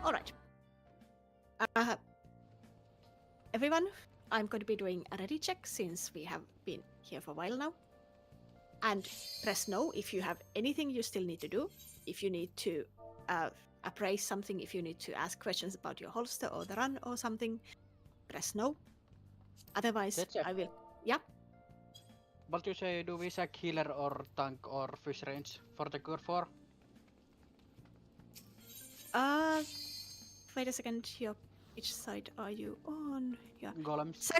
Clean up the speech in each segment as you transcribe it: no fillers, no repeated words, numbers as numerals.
All right. Everyone, I'm going to be doing a ready check since we have been here for a while now. And press no if you have anything you still need to do. If you need to appraise something, if you need to ask questions about your holster or the run or something, press no. Otherwise, Cheche. I will. Yeah. What you say, do we sack healer or tank or fish range for the cure 4? Wait a second. Which side are you on? Yeah. Golems.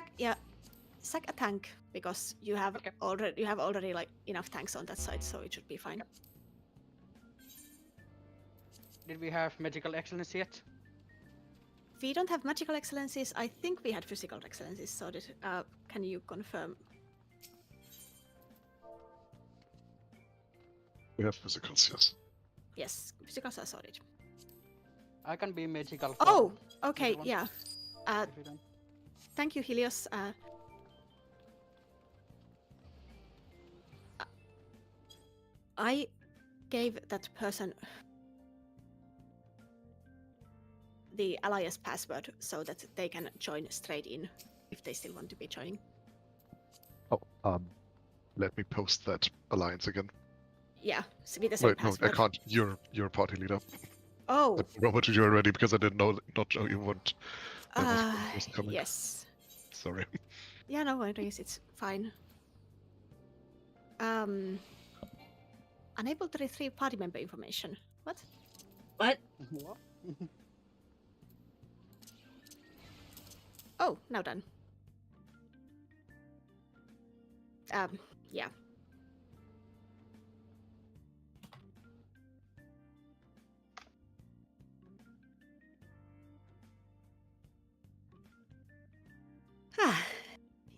Sack a tank because you have Okay. already like enough tanks on that side, so it should be fine. Okay. Did we have magical excellence yet? We don't have magical excellencies. I think we had physical excellencies. So can you confirm? We have physicals, yes. Yes, physicals are solid. I can be magical. Oh, okay, one, yeah. if you don't. Thank you, Helios. I gave that person the Alliance password so that they can join straight in if they still want to be joining. Oh, let me post that alliance again. Yeah, with the same Wait, no, password. I can't. You're a party leader. Oh. I promoted you already because I didn't know you weren't. Was coming. Yes. Sorry. Yeah, no worries. It's fine. Unable to retrieve party member information. What? What? What? Oh, now done. Yeah.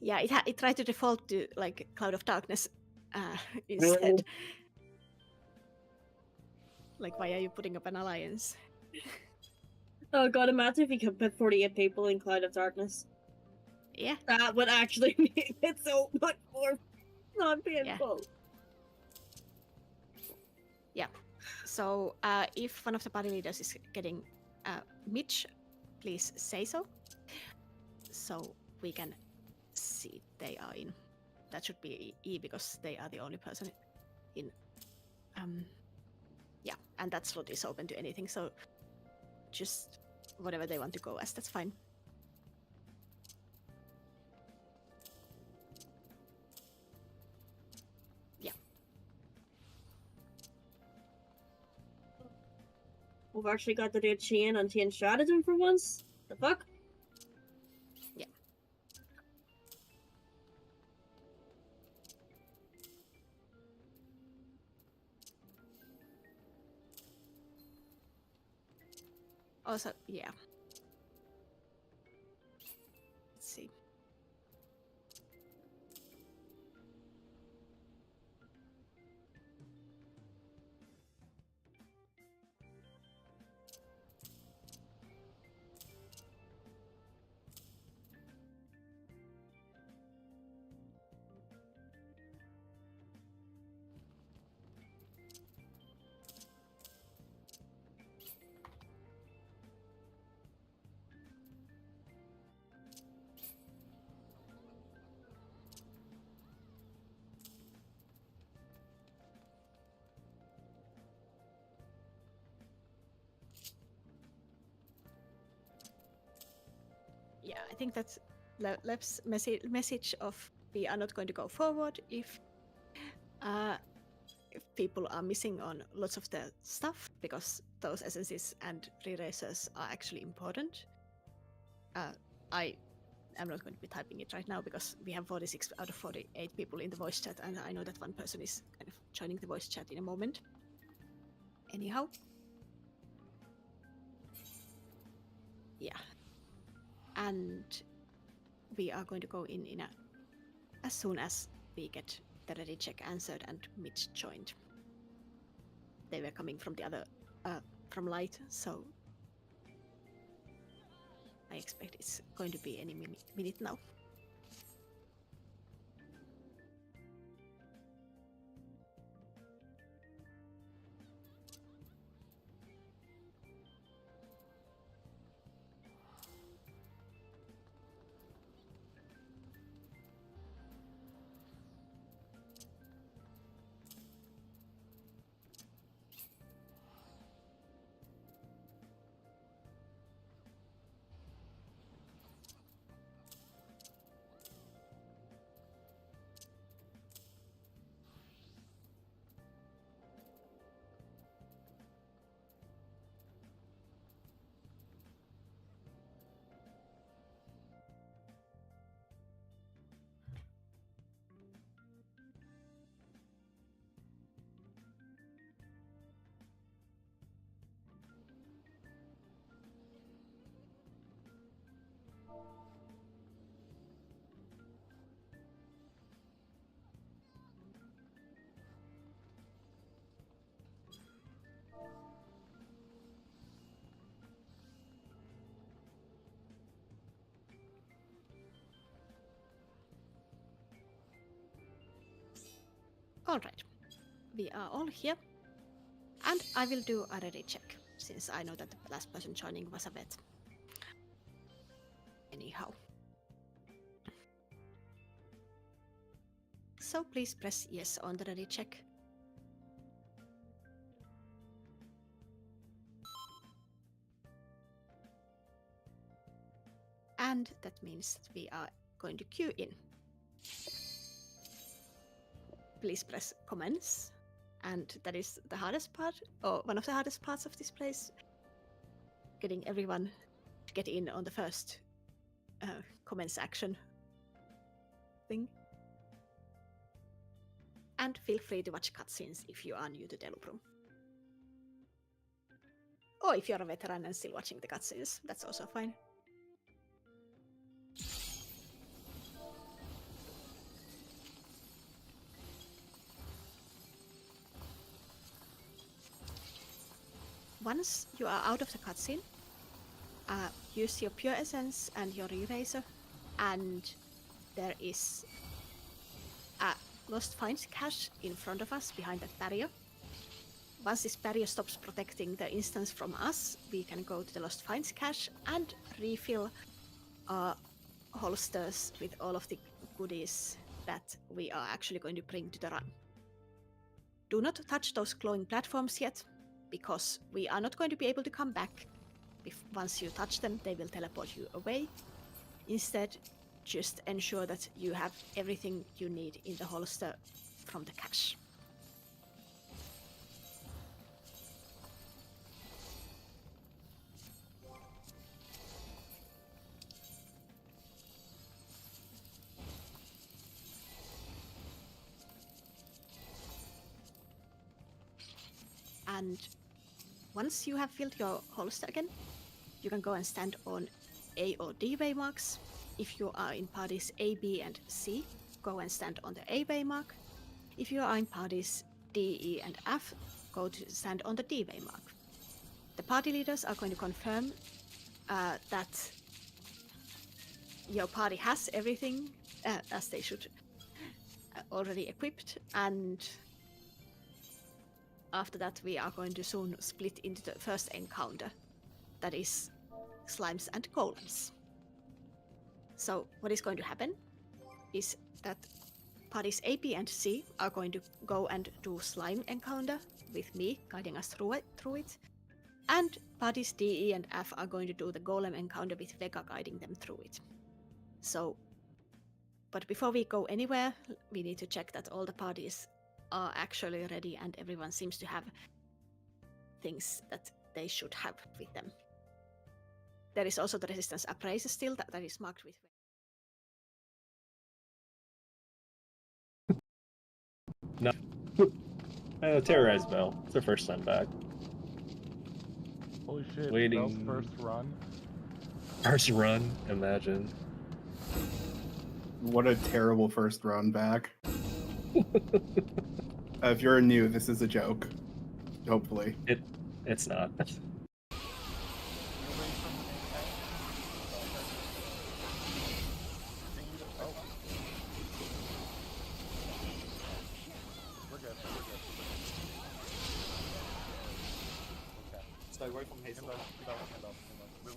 Yeah, it tried to default to like Cloud of Darkness instead. Like, why are you putting up an alliance? Oh god, imagine if you could put 48 people in Cloud of Darkness. Yeah. That would actually make it so much more non-painful. Yeah. So, if one of the party leaders is getting Mitch, please say so. So we can see they are in. That should be E because they are the only person in. Yeah, and that slot is open to anything. So just whatever they want to go as, that's fine. Yeah. We've actually got to do chain on chain stratagem for once. The fuck? Yeah. Also, yeah. Let's see. Yeah, I think that's Lep's message of we are not going to go forward if people are missing on lots of the stuff, because those essences and re-racers are actually important. I am not going to be typing it right now because we have 46 out of 48 people in the voice chat, and I know that one person is kind of joining the voice chat in a moment. Anyhow. Yeah. And we are going to go in as soon as we get the ready check answered and Mitch joined. They were coming from the other, from light, so I expect it's going to be any minute now. Alright. We are all here. And I will do a ready check, since I know that the last person joining was a vet. Anyhow. So please press yes on the ready check. And that means that we are going to queue in. Please press commence. And that is the hardest part, or one of the hardest parts of this place. Getting everyone to get in on the first commence action thing. And feel free to watch cutscenes if you are new to Delubrum. Or if you're a veteran and still watching the cutscenes, that's also fine. Once you are out of the cutscene, use your Pure Essence and your Eraser, and there is a Lost Finds cache in front of us behind that barrier. Once this barrier stops protecting the instance from us, we can go to the Lost Finds cache and refill our holsters with all of the goodies that we are actually going to bring to the run. Do not touch those glowing platforms yet, because we are not going to be able to come back. Once you touch them, they will teleport you away. Instead, just ensure that you have everything you need in the holster from the cache. And once you have filled your holster again, you can go and stand on A or D waymarks. If you are in parties A, B, and C, go and stand on the A waymark. If you are in parties D, E, and F, go to stand on the D waymark. The party leaders are going to confirm that your party has everything as they should already equipped, and after that we are going to soon split into the first encounter, that is slimes and golems. So what is going to happen is that parties A, B, and C are going to go and do slime encounter with me guiding us through it, and parties D, E, and F are going to do the golem encounter with Vega guiding them through it. So, but before we go anywhere, we need to check that all the parties are actually ready and everyone seems to have things that they should have with them. There is also the resistance appraiser still that is marked with. No. Terrorize Bell. It's her first time back. Holy shit, Waiting. Bell's first run. First run, imagine. What a terrible first run back. If you're new, this is a joke. Hopefully. It's not. Stay away from Hazel. Move.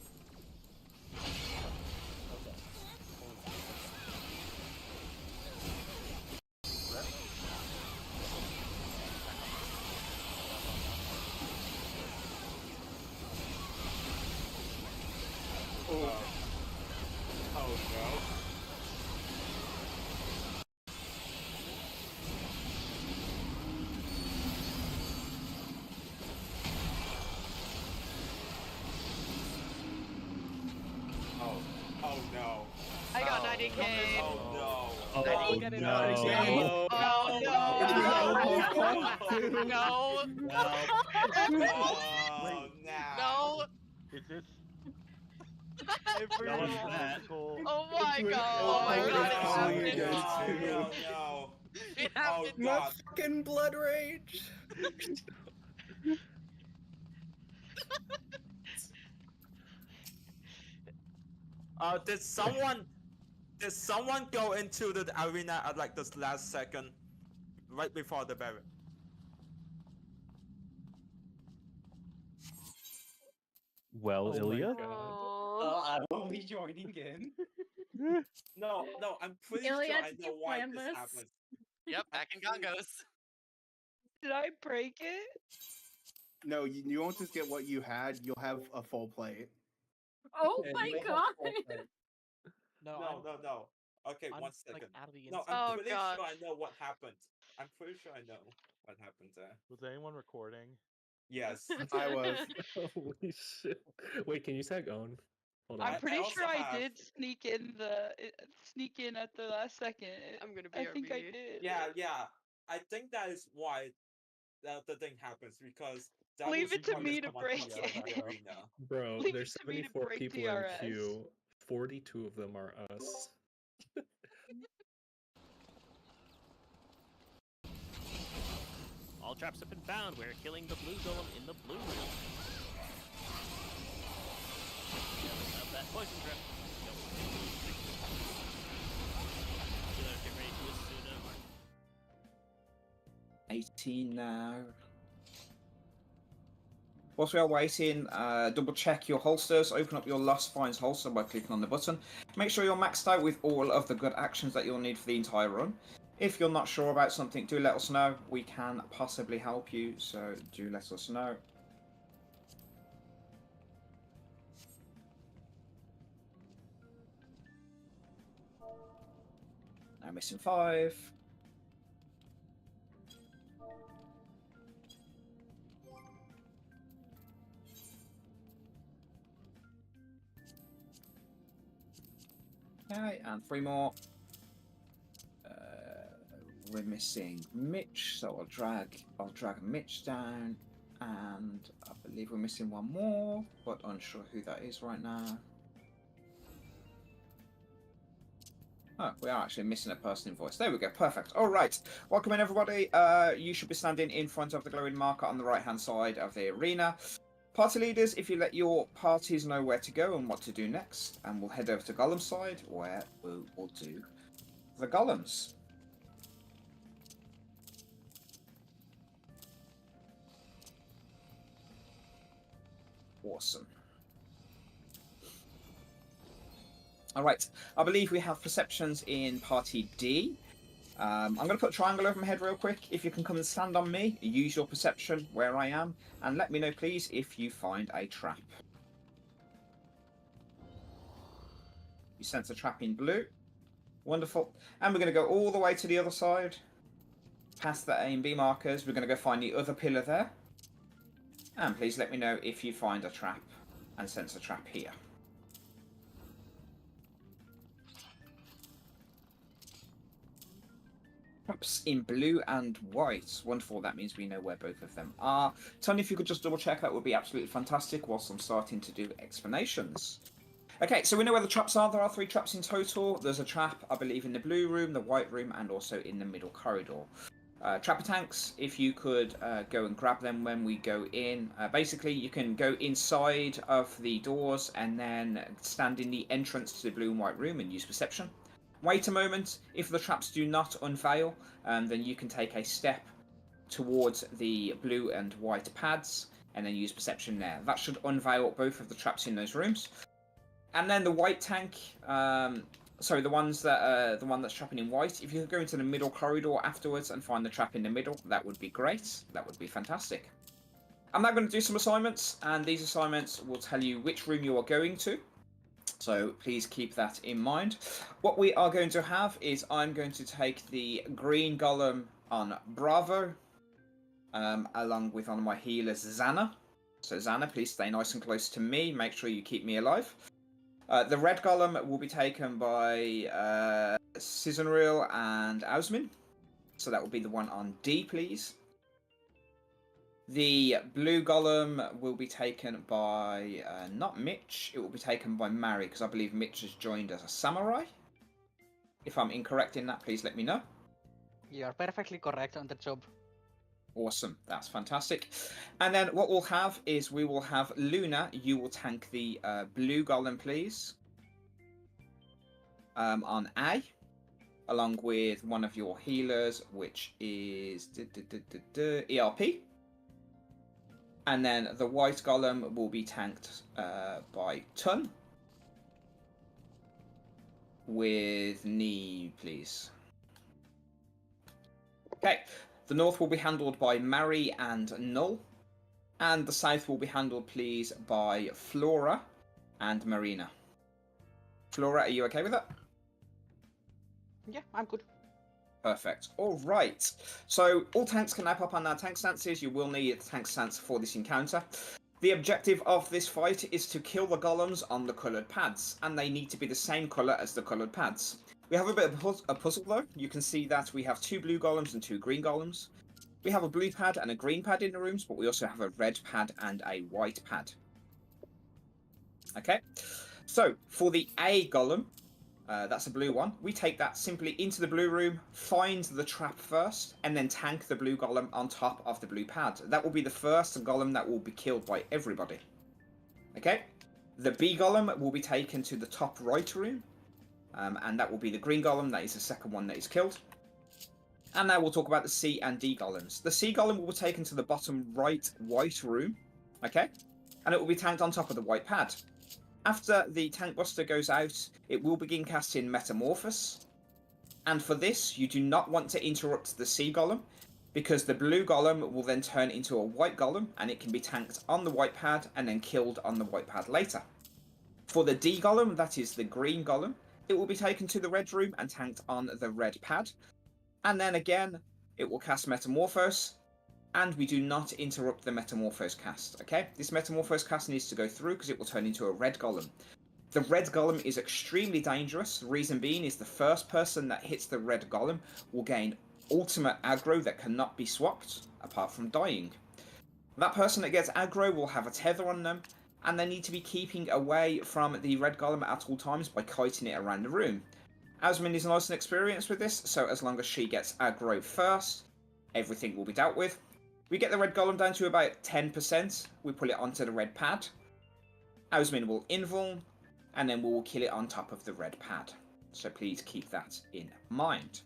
Oh no. Oh no. I got 90k. Oh no. Oh, I didn't get it. no. Oh no. No. Oh no. No. Is this That was that. Oh my god. Oh my God. God. It No, happened. no, no. It Oh happened. god. Fucking blood rage! Did someone go into the arena at like this last second right before the barrier. Well, Oh my Ilya? God. Oh. I'm only joining in. No, I'm pretty Ilya, sure I did know you why plan this this? happens. Yep, I'm back in pretty- Gongos. Did I break it? No, you won't just get what you had. You'll have a full plate. Oh Yeah, my you have god! full plate. No. Okay, I'm, one like, second. out of the No, inside. I'm Oh, pretty gosh. sure I know what happened. I'm pretty sure I know what happened there. Was anyone recording? Yes. I was. Holy shit. Wait, can you tag on? Hold on. I'm pretty also sure I have- did sneak in at the last second. I'm gonna I think I BRB. did. Yeah. I think that is why the thing happens because that Leave was it to part me of to the break content of it. the arena. Bro, Leave there's it to me to 74 break people TRS. in queue. 42 of them are us. All traps have been found. We're killing the blue golem in the blue room. Jealous of that poison trap. Nope. Healers, get ready to Asuna. 18 now. Whilst we are waiting, double check your holsters. Open up your Lost Finds holster by clicking on the button. Make sure you're maxed out with all of the good actions that you'll need for the entire run. If you're not sure about something, do let us know. We can possibly help you, so do let us know. Now missing 5. Okay, and 3 more. We're missing Mitch, so I'll drag Mitch down, and I believe we're missing 1 more, but unsure who that is right now. Oh, we are actually missing a person in voice. There we go, perfect. All right, welcome in everybody. You should be standing in front of the glowing marker on the right-hand side of the arena. Party leaders, if you let your parties know where to go and what to do next, and we'll head over to Golem side, where we'll do the golems. Awesome. Alright, I believe we have perceptions in party D. I'm going to put a triangle over my head real quick. If you can come and stand on me, use your perception where I am, and let me know please if you find a trap. You sense a trap in blue. Wonderful. And we're going to go all the way to the other side, past the A and B markers. We're going to go find the other pillar there. And please let me know if you find a trap and sense a trap here. Traps in blue and white. Wonderful, that means we know where both of them are. Tony, if you could just double check, that would be absolutely fantastic whilst I'm starting to do explanations. Okay, so we know where the traps are. There are 3 traps in total. There's a trap, I believe, in the blue room, the white room, and also in the middle corridor. Trapper tanks, if you could go and grab them when we go in. Basically, you can go inside of the doors and then stand in the entrance to the blue and white room and use perception. Wait a moment. If the traps do not unveil, then you can take a step towards the blue and white pads and then use perception there. That should unveil both of the traps in those rooms. And then the white tank, sorry, the one that's trapping in white. If you could go into the middle corridor afterwards and find the trap in the middle, that would be great. That would be fantastic. I'm now going to do some assignments, and these assignments will tell you which room you are going to. So please keep that in mind. What we are going to have is I'm going to take the green golem on Bravo, along with one of my healers, Xana. So Xana, please stay nice and close to me. Make sure you keep me alive. The red golem will be taken by Cisenril and Ausmin. So that will be the one on D, please. The blue golem will be taken by, not Mitch, it will be taken by Mary, because I believe Mitch has joined as a samurai. If I'm incorrect in that, please let me know. You are perfectly correct on the job. Awesome, that's fantastic. And then what we'll have is we will have Luna, you will tank the blue golem, please. On A. along with one of your healers, which is ERP. And then the white golem will be tanked by Tun. With knee, please. Okay, the north will be handled by Mary and Null. And the south will be handled, please, by Flora and Marina. Flora, are you okay with that? Yeah, I'm good. Perfect. All right. So all tanks can now pop on their tank stances. You will need a tank stance for this encounter. The objective of this fight is to kill the golems on the coloured pads, and they need to be the same colour as the coloured pads. We have a bit of a puzzle though. You can see that we have 2 blue golems and 2 green golems. We have a blue pad and a green pad in the rooms, but we also have a red pad and a white pad. Okay, so for the A golem, that's a blue one. We take that simply into the blue room, find the trap first, and then tank the blue golem on top of the blue pad. That will be the first golem that will be killed by everybody. Okay, the B golem will be taken to the top right room, and that will be the green golem. That is the second one that is killed. And now we'll talk about the C and D golems. The C golem will be taken to the bottom right white room, okay, and it will be tanked on top of the white pad. After the tank buster goes out, it will begin casting Metamorphosis. And for this, you do not want to interrupt the C golem, because the blue golem will then turn into a white golem, and it can be tanked on the white pad and then killed on the white pad later. For the D golem, that is the green golem, it will be taken to the red room and tanked on the red pad. And then again, it will cast Metamorphose, and we do not interrupt the Metamorphose cast, okay? This Metamorphose cast needs to go through because it will turn into a red golem. The red golem is extremely dangerous. The reason being is the first person that hits the red golem will gain ultimate aggro that cannot be swapped, apart from dying. That person that gets aggro will have a tether on them, and they need to be keeping away from the red golem at all times by kiting it around the room. Asmin is nice and experienced with this, so as long as she gets aggro first, everything will be dealt with. We get the red golem down to about 10%, we pull it onto the red pad. Asmin will invuln, and then we will kill it on top of the red pad. So please keep that in mind.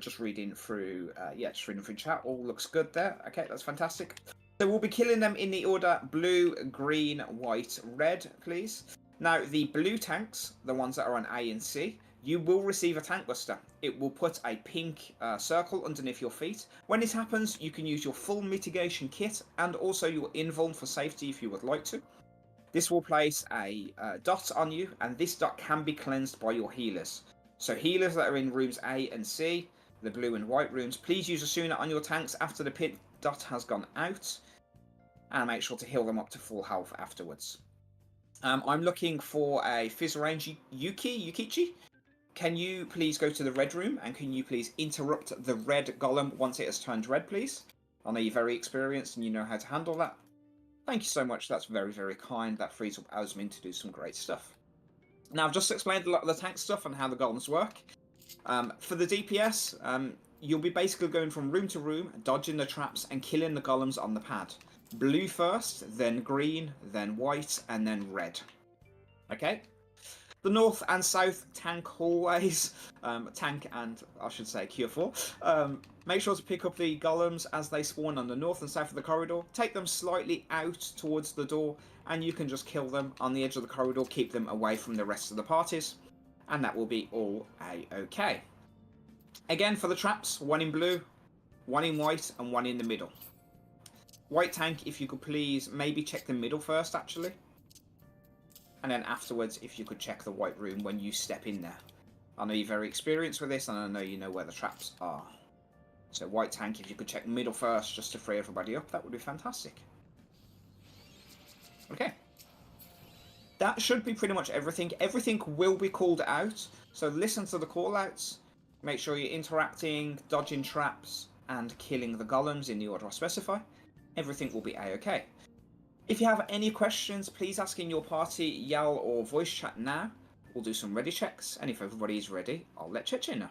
Just reading through chat, all looks good there. Okay, that's fantastic. So we'll be killing them in the order blue, green, white, red, please. Now, the blue tanks, the ones that are on A and C, you will receive a tank buster. It will put a pink circle underneath your feet. When this happens, you can use your full mitigation kit and also your invuln for safety if you would like to. This will place a dot on you, and this dot can be cleansed by your healers. So healers that are in rooms A and C, the blue and white rooms, please use Asuna on your tanks after the pit dot has gone out, and make sure to heal them up to full health afterwards. I'm looking for a Fizz Range Yukichi. Can you please go to the red room, and can you please interrupt the red golem once it has turned red, please? I know you're very experienced and you know how to handle that. Thank you so much, that's very, very kind. That frees up Asmin to do some great stuff. Now, I've just explained a lot of the tank stuff and how the golems work. For the DPS, you'll be basically going from room to room, dodging the traps and killing the golems on the pad. Blue first, then green, then white, and then red. Okay? The north and south tank hallways, tank and, I should say, Cure 4. Make sure to pick up the golems as they spawn on the north and south of the corridor. Take them slightly out towards the door, and you can just kill them on the edge of the corridor, keep them away from the rest of the parties, and that will be all a-okay. Again, for the traps, one in blue, one in white, and one in the middle. White tank, if you could please maybe check the middle first, actually. And then afterwards, if you could check the white room when you step in there. I know you're very experienced with this, and I know you know where the traps are. So white tank, if you could check middle first, just to free everybody up, that would be fantastic. Okay. That should be pretty much everything. Everything will be called out, so listen to the call-outs. Make sure you're interacting, dodging traps, and killing the golems in the order I specify. Everything will be a-okay. If you have any questions, please ask in your party, yell, or voice chat now. We'll do some ready checks, and if everybody is ready, I'll let Cheche know.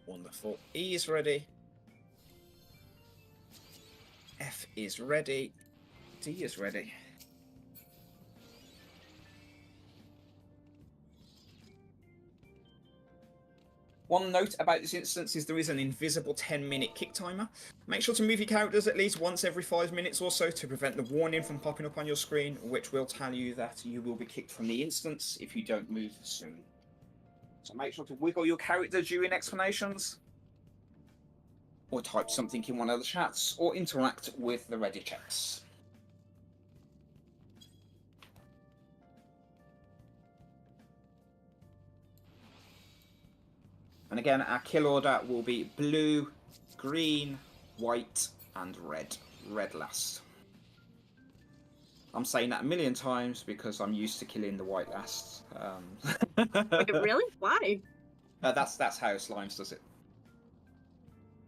Wonderful. E is ready. is ready. D is ready. One note about this instance is there is an invisible 10-minute kick timer. Make sure to move your characters at least once every 5 minutes or so to prevent the warning from popping up on your screen, which will tell you that you will be kicked from the instance if you don't move soon. So make sure to wiggle your character during explanations, or type something in one of the chats, or interact with the ready checks. And again, our kill order will be blue, green, white, and red. Red last. I'm saying that a million times because I'm used to killing the white last. Wait, really? Why? That's how Slimes does it.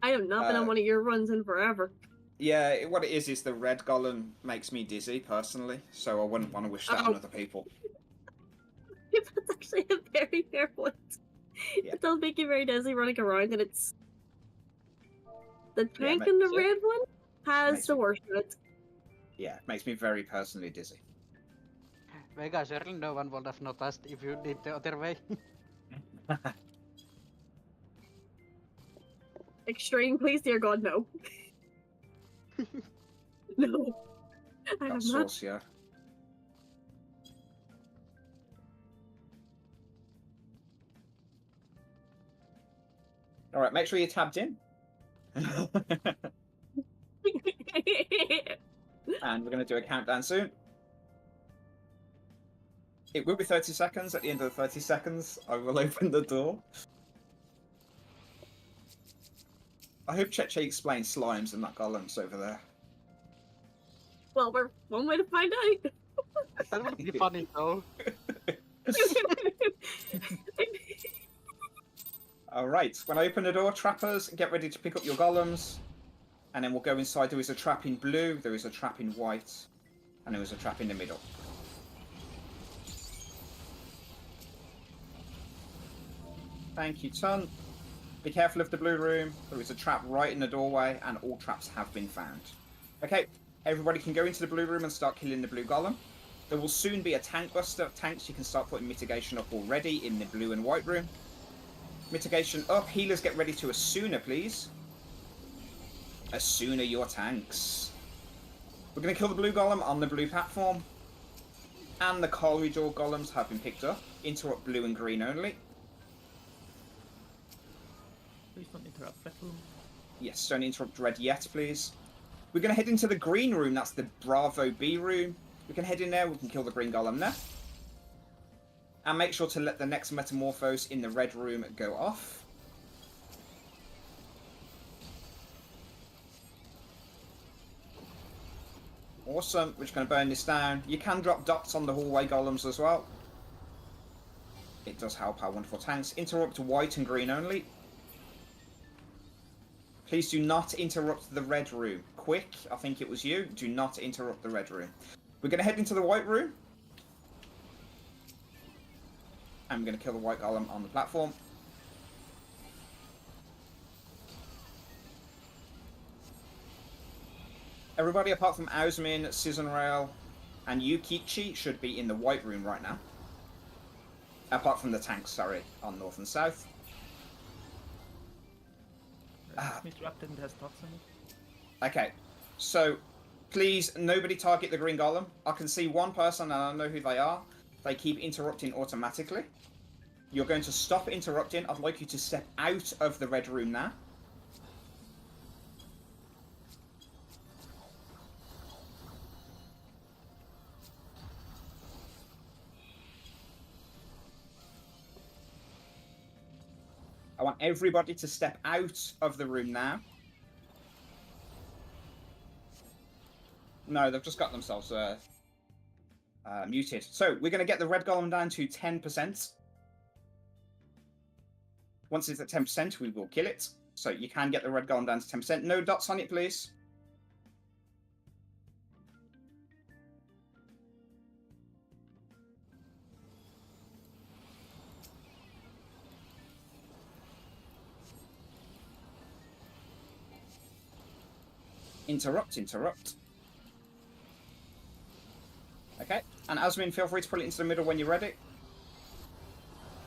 I have not been on one of your runs in forever. Yeah, what it is the red golem makes me dizzy, personally, so I wouldn't want to wish that on other people. That's actually a very fair point. Yeah. It does make you very dizzy running around, and it's... The Yeah, tank in the so- red one has makes the me- worst of it. Yeah, it makes me very personally dizzy. Vega, certainly no one would have noticed if you did the other way. Extreme, please, dear God, no. No. I Got have not. sauce, yeah. Alright, make sure you're tabbed in. And we're going to do a countdown soon. It will be 30 seconds. At the end of the 30 seconds, I will open the door. I hope Cheche explains slimes and not golems over there. Well, we're one way to find out. That would be funny though. Alright, when I open the door, trappers, get ready to pick up your golems. And then we'll go inside. There is a trap in blue, there is a trap in white, and there is a trap in the middle. Thank you, Ton. Be careful of the blue room. There is a trap right in the doorway, and all traps have been found. Okay, everybody can go into the blue room and start killing the blue golem. There will soon be a tank buster. Tanks, you can start putting mitigation up already in the blue and white room. Mitigation up. Healers, get ready to Asuna, please. Asuna your tanks. We're going to kill the blue golem on the blue platform. And the corridor golems have been picked up. Interrupt blue and green only. Please don't interrupt red room. Yes, don't interrupt red yet, please. We're going to head into the green room. That's the Bravo B room. We can head in there. We can kill the green golem there. And make sure to let the next metamorphose in the red room go off. Awesome. We're just going to burn this down. You can drop dots on the hallway golems as well. It does help our wonderful tanks. Interrupt white and green only. Please do not interrupt the red room. Quick, I think it was you. Do not interrupt the red room. We're going to head into the white room. I'm going to kill the white golem on the platform. Everybody apart from Ausmin, Sizenrail, and Yukichi should be in the white room right now. Apart from the tanks, sorry, on north and south. Mr. Upton has thoughts on it. Okay, so please, nobody target the green golem. I can see one person and I know who they are. They keep interrupting automatically. You're going to stop interrupting. I'd like you to step out of the red room now. I want everybody to step out of the room now. No, they've just got themselves muted. So we're going to get the red golem down to 10%. Once it's at 10%, we will kill it. So you can get the red golem down to 10%. No dots on it, please. Interrupt, interrupt. Okay, and Asmin, feel free to put it into the middle when you're ready.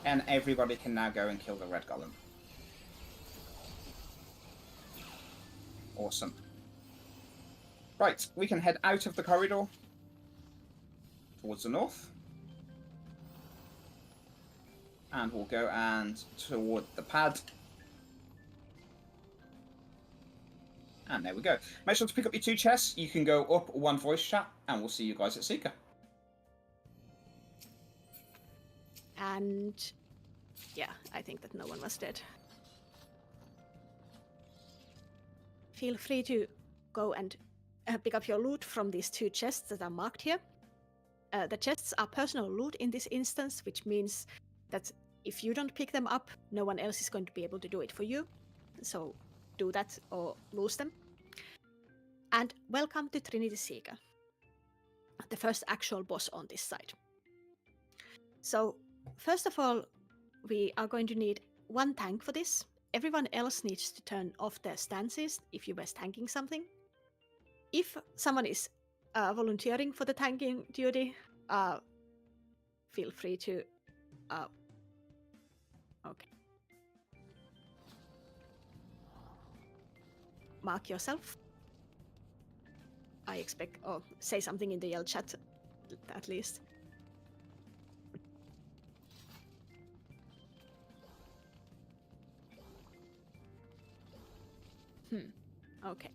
And everybody can now go and kill the red golem. Awesome. Right, we can head out of the corridor towards the north. And we'll go and toward the pad. And there we go. Make sure to pick up your 2 chests. You can go up 1 voice chat, and we'll see you guys at Seeker. And yeah, I think that no one was dead. Feel free to go and pick up your loot from these 2 chests that are marked here. The chests are personal loot in this instance, which means that if you don't pick them up, no one else is going to be able to do it for you. So do that or lose them. And welcome to Trinity Seeker, the first actual boss on this side. So first of all, we are going to need 1 tank for this. Everyone else needs to turn off their stances if you were tanking something. If someone is volunteering for the tanking duty, feel free to... okay. Mark yourself. I expect... oh, say something in the yell chat, at least. Okay.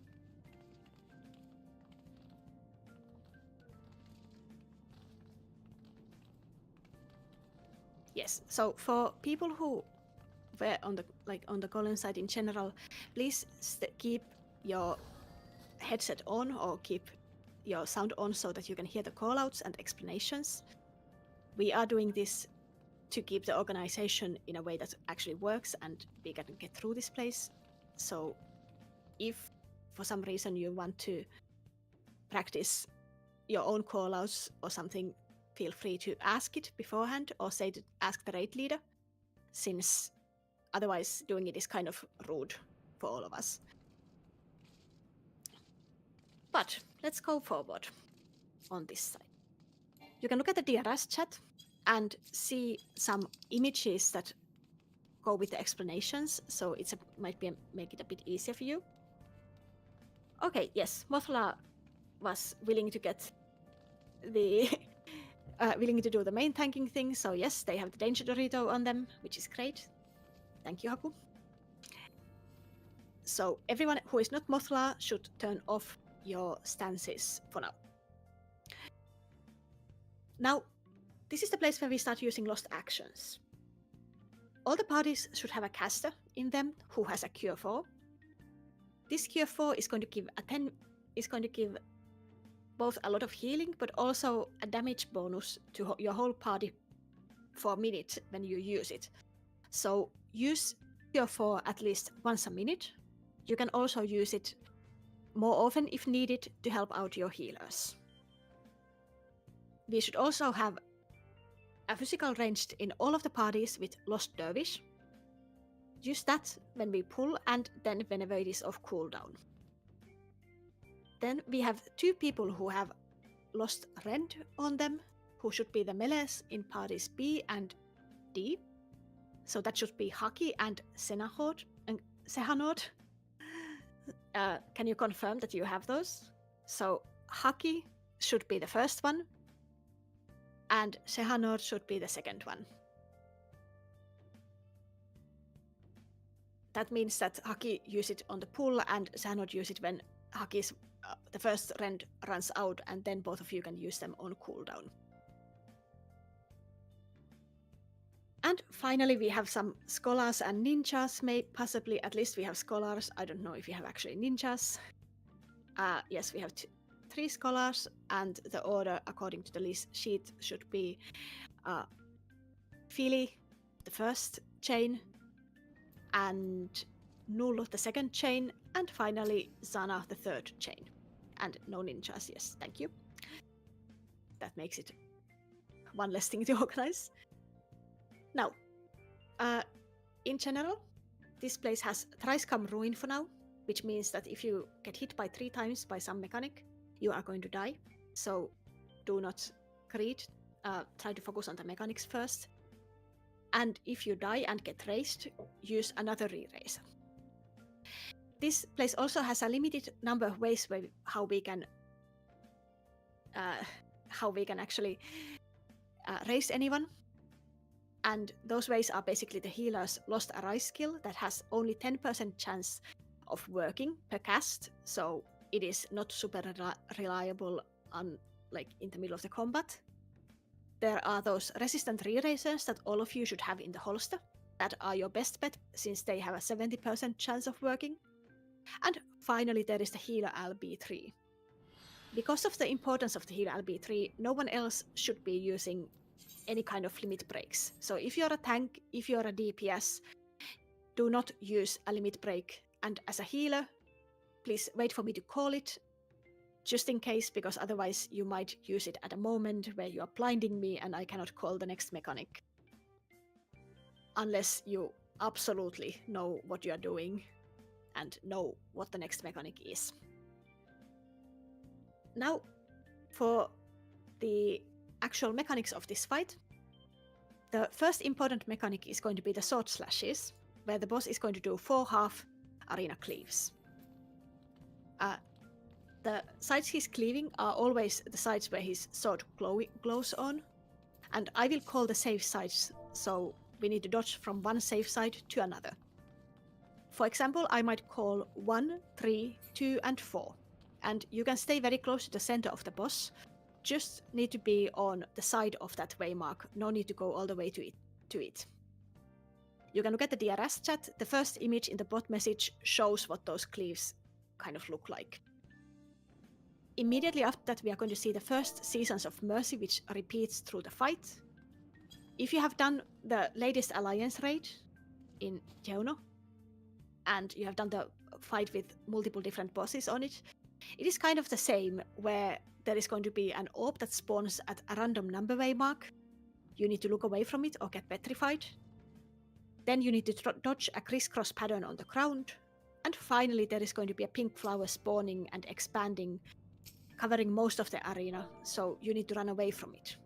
Yes, so for people who were on the golem side in general, please keep your headset on or keep your sound on so that you can hear the callouts and explanations. We are doing this to keep the organization in a way that actually works and we can get through this place. So if for some reason you want to practice your own callouts or something, feel free to ask it beforehand or ask the raid leader, since otherwise doing it is kind of rude for all of us. But let's go forward on this side. You can look at the DRS chat and see some images that go with the explanations, so it might make it a bit easier for you. Okay, yes, Mothla was willing to get the willing to do the main tanking thing, so yes, they have the Danger Dorito on them, which is great. Thank you, Haku. So everyone who is not Mothla should turn off your stances for now. Now, this is the place where we start using lost actions. All the parties should have a caster in them who has a Cure 4. This Cure 4 is going to give both a lot of healing, but also a damage bonus to your whole party for a minute when you use it. So use Cure 4 at least once a minute. You can also use it more often if needed to help out your healers. We should also have a physical ranged in all of the parties with Lost Dervish. Use that when we pull and then whenever it is off cooldown. Then we have 2 people who have Lost Rend on them, who should be the melees in parties B and D. So that should be Haki and Sehanort. Can you confirm that you have those? So Haki should be the first one, and Sehanort should be the second one. That means that Haki use it on the pull and Sehanort use it when Haki's the first rend runs out, and then both of you can use them on cooldown. And finally, we have some scholars and ninjas, possibly, at least we have scholars. I don't know if we have actually ninjas. Yes, we have 3 scholars, and the order according to the list sheet should be Fili, the first chain, and Null, the second chain, and finally Zana, the third chain. And no ninjas, yes, thank you. That makes it one less thing to organize. Now, in general, this place has thrice come ruin for now, which means that if you get hit by 3 times by some mechanic, you are going to die. So do not greed. Try to focus on the mechanics first. And if you die and get raised, use another re-raiser. This place also has a limited number of ways how we can actually raise anyone. And those ways are basically the healer's Lost Arise skill that has only 10% chance of working per cast, so it is not super reliable in the middle of the combat. There are those resistant re-raisers that all of you should have in the holster, that are your best bet since they have a 70% chance of working. And finally there is the healer LB3. Because of the importance of the healer LB3, no one else should be using any kind of limit breaks. So if you're a tank, if you're a DPS, do not use a limit break. And as a healer, please wait for me to call it, just in case, because otherwise you might use it at a moment where you are blinding me and I cannot call the next mechanic. Unless you absolutely know what you are doing and know what the next mechanic is. Now, for the actual mechanics of this fight, the first important mechanic is going to be the sword slashes, where the boss is going to do 4 half arena cleaves. The sides he's cleaving are always the sides where his sword glows on, and I will call the safe sides, so we need to dodge from one safe side to another. For example, I might call 1, 3, 2, and 4, and you can stay very close to the center of the boss. Just need to be on the side of that waymark, no need to go all the way to it. You can look at the DRS chat. The first image in the bot message shows what those cleaves kind of look like. Immediately after that, we are going to see the first Seasons of Mercy, which repeats through the fight. If you have done the latest Alliance raid in Jeuno, and you have done the fight with multiple different bosses on it, it is kind of the same, where there is going to be an orb that spawns at a random number waymark. You need to look away from it or get petrified. Then you need to dodge a crisscross pattern on the ground. And finally there is going to be a pink flower spawning and expanding, covering most of the arena, so you need to run away from it.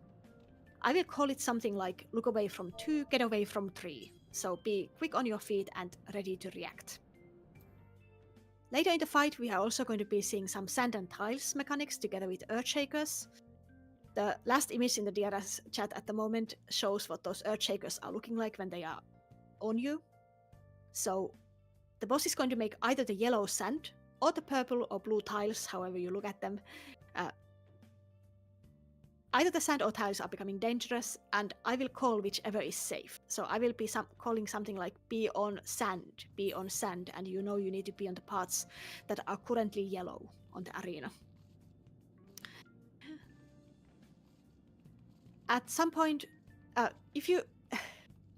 I will call it something like look away from 2, get away from 3. So be quick on your feet and ready to react. Later in the fight, we are also going to be seeing some sand and tiles mechanics together with Earthshakers. The last image in the DRS chat at the moment shows what those Earthshakers are looking like when they are on you. So the boss is going to make either the yellow sand or the purple or blue tiles, however you look at them. Either the sand or tiles are becoming dangerous, and I will call whichever is safe. So I will be calling something like be on sand, and you know you need to be on the parts that are currently yellow on the arena. At some point,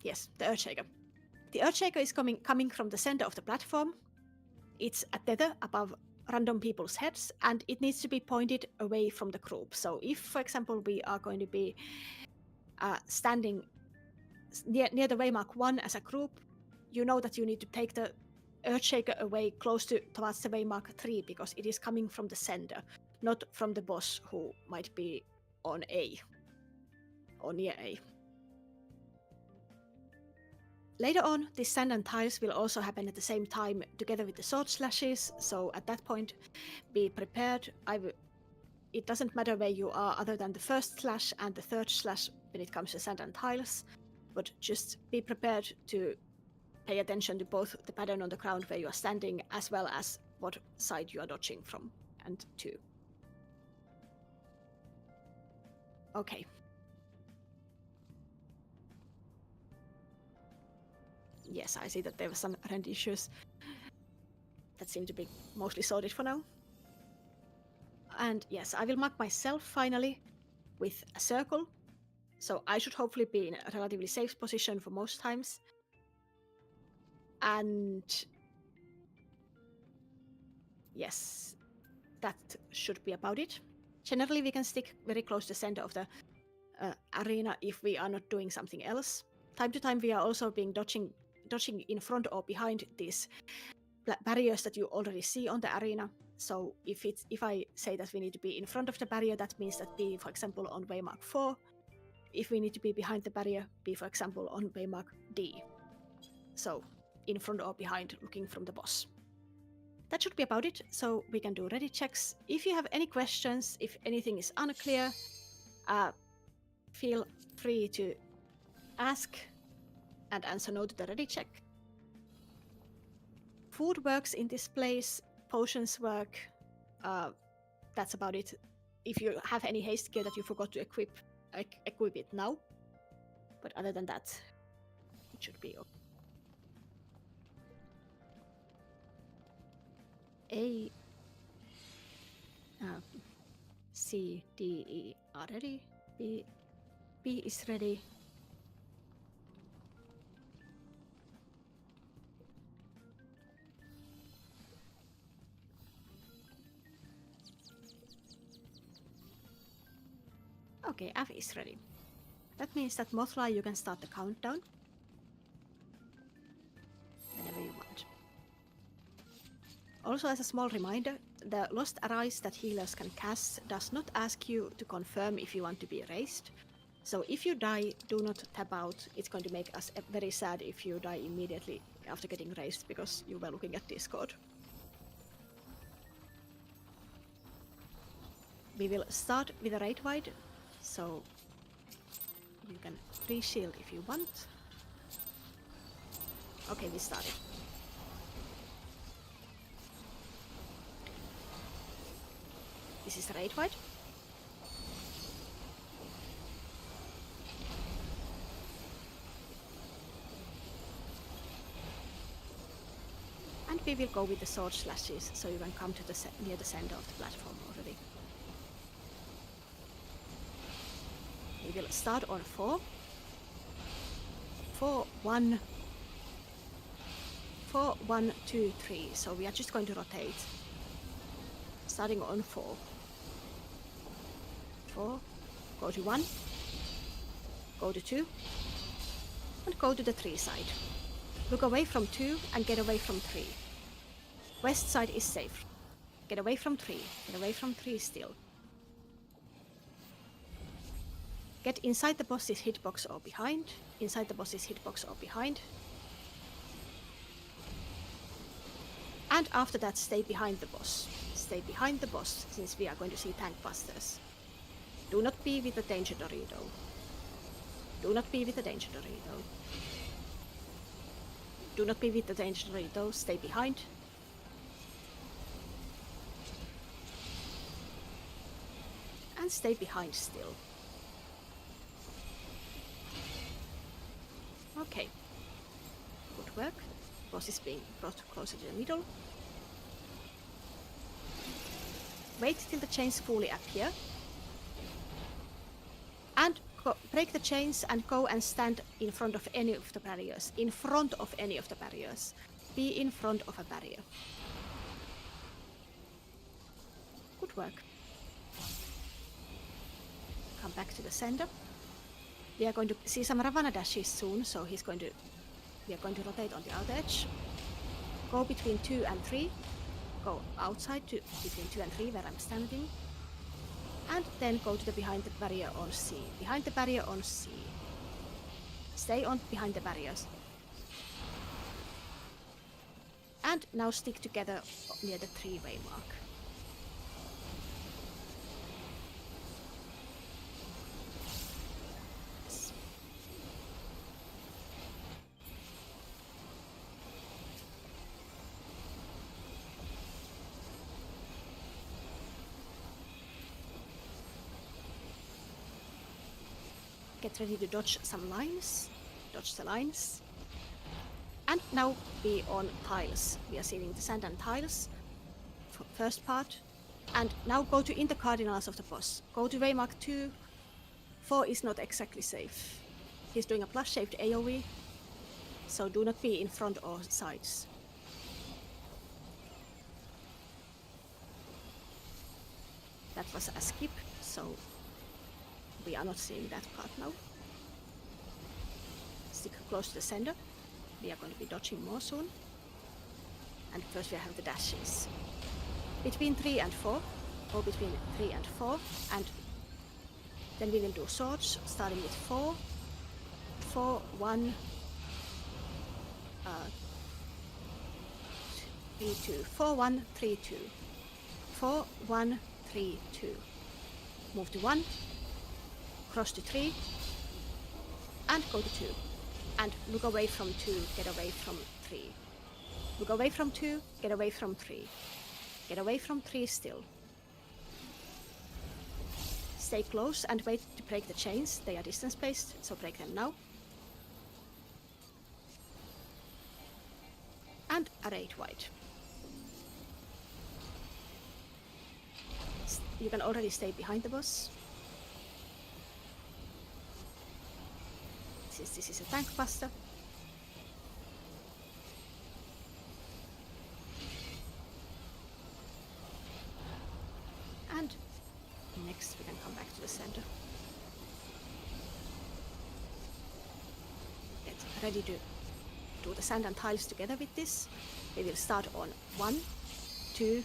yes, the Earthshaker. The Earthshaker is coming from the center of the platform. It's a tether above random people's heads, and it needs to be pointed away from the group. So if, for example, we are going to be standing near the waymark 1 as a group, you know that you need to take the Earthshaker away close towards the waymark 3, because it is coming from the center, not from the boss who might be on A or near A. Later on, the sand and tiles will also happen at the same time together with the sword slashes, so at that point, be prepared. It doesn't matter where you are other than the first slash and the third slash when it comes to sand and tiles, but just be prepared to pay attention to both the pattern on the ground where you are standing as well as what side you are dodging from and to. Okay. Yes, I see that there were some render issues that seem to be mostly sorted for now. And yes, I will mark myself finally with a circle, so I should hopefully be in a relatively safe position for most times. And yes, that should be about it. Generally, we can stick very close to the center of the arena if we are not doing something else. Time to time, we are also being dodging in front or behind these barriers that you already see on the arena. So if I say that we need to be in front of the barrier, that means that be, for example, on waymark 4. If we need to be behind the barrier, be, for example, on waymark D. So in front or behind, looking from the boss. That should be about it, so we can do ready checks. If you have any questions, if anything is unclear, feel free to ask and answer no to the ready check. Food works in this place, potions work, that's about it. If you have any haste gear that you forgot to equip it now. But other than that, it should be okay. A, C, D, E are ready. B is ready. Okay, F is ready. That means that Mothra, you can start the countdown whenever you want. Also, as a small reminder, the Lost Arise that healers can cast does not ask you to confirm if you want to be erased. So if you die, do not tap out. It's going to make us very sad if you die immediately after getting raised because you were looking at Discord. We will start with a raid wide, so you can pre-shield if you want. Okay, we started. This is raid wide. And we will go with the sword slashes, so you can come to the near the center of the platform already. We will start on 4. 4, 1. 4, 1, 2, 3. So we are just going to rotate. Starting on 4. 4. Go to 1. Go to 2. And go to the 3 side. Look away from 2 and get away from 3. West side is safe. Get away from 3. Get away from 3 still. Get inside the boss's hitbox or behind. Inside the boss's hitbox or behind. And after that, stay behind the boss. Stay behind the boss, since we are going to see tank busters. Do not be with the danger Dorito. Do not be with the danger Dorito. Do not be with the danger Dorito. Stay behind. And stay behind still. Okay. Good work. Boss is being brought closer to the middle. Wait till the chains fully appear. And break the chains and go and stand in front of any of the barriers. In front of any of the barriers. Be in front of a barrier. Good work. Come back to the center. We are going to see some Ravana dashes soon, so we are going to rotate on the outer edge. Go between 2 and 3. Go outside to between 2 and 3 where I'm standing. And then go to the behind the barrier on C. Behind the barrier on C. Stay on behind the barriers. And now stick together near the 3-way mark. Get ready to dodge some lines. Dodge the lines. And now be on tiles. We are seeing the sand and tiles. First part. And now go to in the cardinals of the boss. Go to waymark 2. 4 is not exactly safe. He's doing a plus shaped AoE. So do not be in front or sides. That was a skip, so we are not seeing that part now. Stick close to the center. We are going to be dodging more soon. And first we have the dashes. between 3 and 4, or between 3 and 4, and then we will do swords, starting with 4, 4, 1, 3, 2, 4, 1, 3, 2, 4, 1, 3, 2. Move to 1, cross to 3, and go to 2. And look away from 2, get away from 3. Look away from 2, get away from 3. Get away from 3 still. Stay close and wait to break the chains. They are distance-based, so break them now. And array it wide. You can already stay behind the boss. Since this is a tank buster. And next we can come back to the center. Get ready to do the sand and tiles together with this. We will start on 1, 2,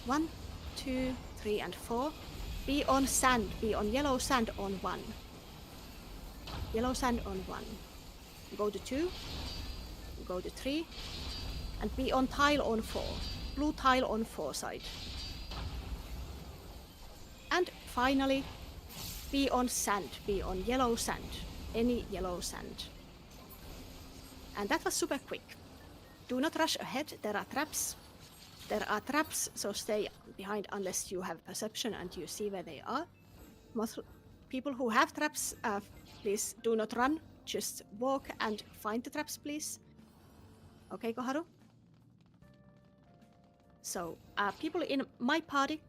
1, 2, 3 and 4. Be on sand, be on yellow sand on 1. Yellow sand on 1. Go to 2, go to 3, and be on tile on 4. Blue tile on 4 side. And finally, be on sand, be on yellow sand, any yellow sand. And that was super quick. Do not rush ahead, there are traps. There are traps, so stay behind unless you have perception and you see where they are. Most people who have traps, please do not run, just walk and find the traps, please. Okay, Koharu? So, people in my party,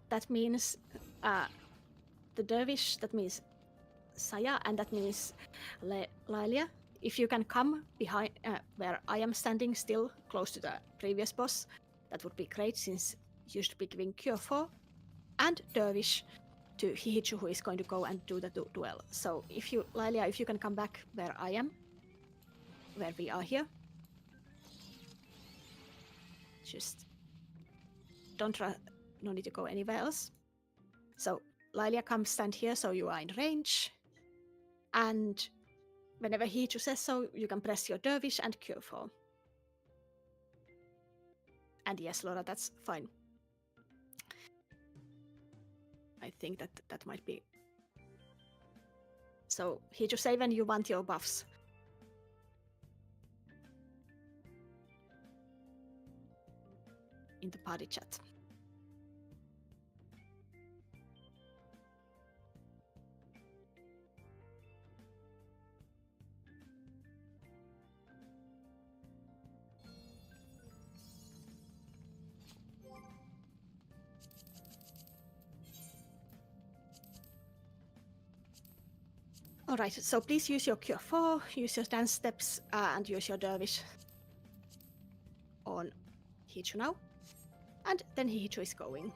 that means the dervish, that means Saya, and that means Laelia. If you can come behind where I am standing still, close to the previous boss, that would be great, since you should be giving Cure 4. And Dervish to Hihichu, who is going to go and do the duel. So if you, Laelia, if you can come back where I am, where we are here. Just don't no need to go anywhere else. So Laelia, come stand here so you are in range. And whenever Hihichu says so, you can press your Dervish and Cure 4. And yes, Laura, that's fine. I think that might be. So, Hihichu, say when you want your buffs. In the party chat. Alright, so please use your Cure 4, use your dance steps, and use your Dervish on Hihichu now. And then Hihichu is going.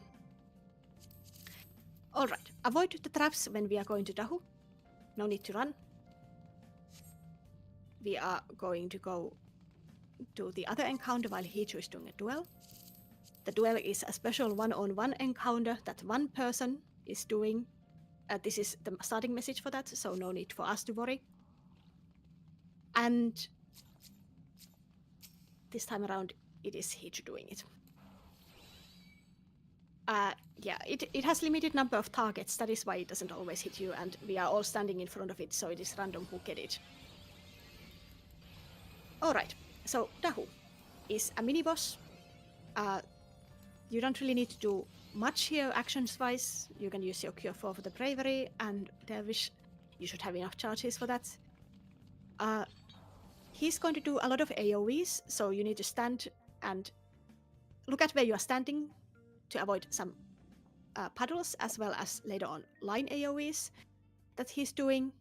Alright, avoid the traps when we are going to Dahu. No need to run. We are going to go to the other encounter while Hihichu is doing a duel. The duel is a special one-on-one encounter that one person is doing. This is the starting message for that, so no need for us to worry. And this time around, it is Hihichu doing it. Yeah, it has limited number of targets, that is why it doesn't always hit you, and we are all standing in front of it, so it is random who get it. Alright, so Dahu is a mini-boss. You don't really need to do much here actions-wise. You can use your Cure 4 for the Bravery, and Dervish, you should have enough charges for that. He's going to do a lot of AoEs, so you need to stand and look at where you are standing to avoid some puddles, as well as later on line AoEs that he's doing.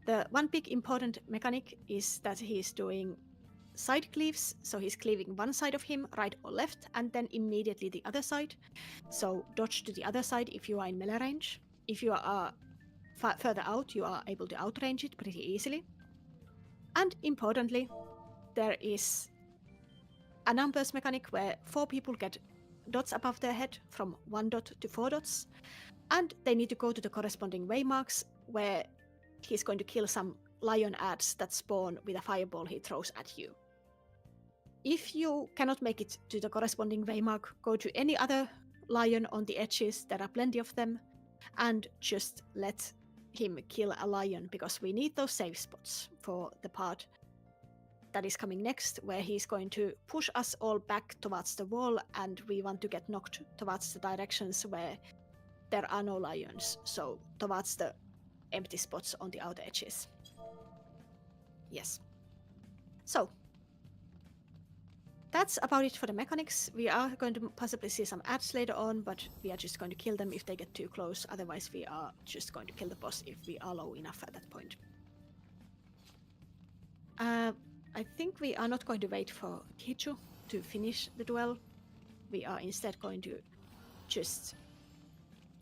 The one big important mechanic is that he's doing side cleaves, so he's cleaving one side of him, right or left, and then immediately the other side. So dodge to the other side if you are in melee range. If you are further out, you are able to outrange it pretty easily. And importantly, there is a numbers mechanic where 4 people get dots above their head from 1 dot to 4 dots, and they need to go to the corresponding waymarks where he's going to kill some lion ads that spawn with a fireball he throws at you. If you cannot make it to the corresponding waymark, go to any other lion on the edges, there are plenty of them, and just let him kill a lion, because we need those safe spots for the part that is coming next, where he's going to push us all back towards the wall, and we want to get knocked towards the directions where there are no lions, so towards the empty spots on the outer edges. Yes. So, that's about it for the mechanics. We are going to possibly see some ads later on, but we are just going to kill them if they get too close. Otherwise, we are just going to kill the boss if we are low enough at that point. I think we are not going to wait for Kichu to finish the duel. We are instead going to just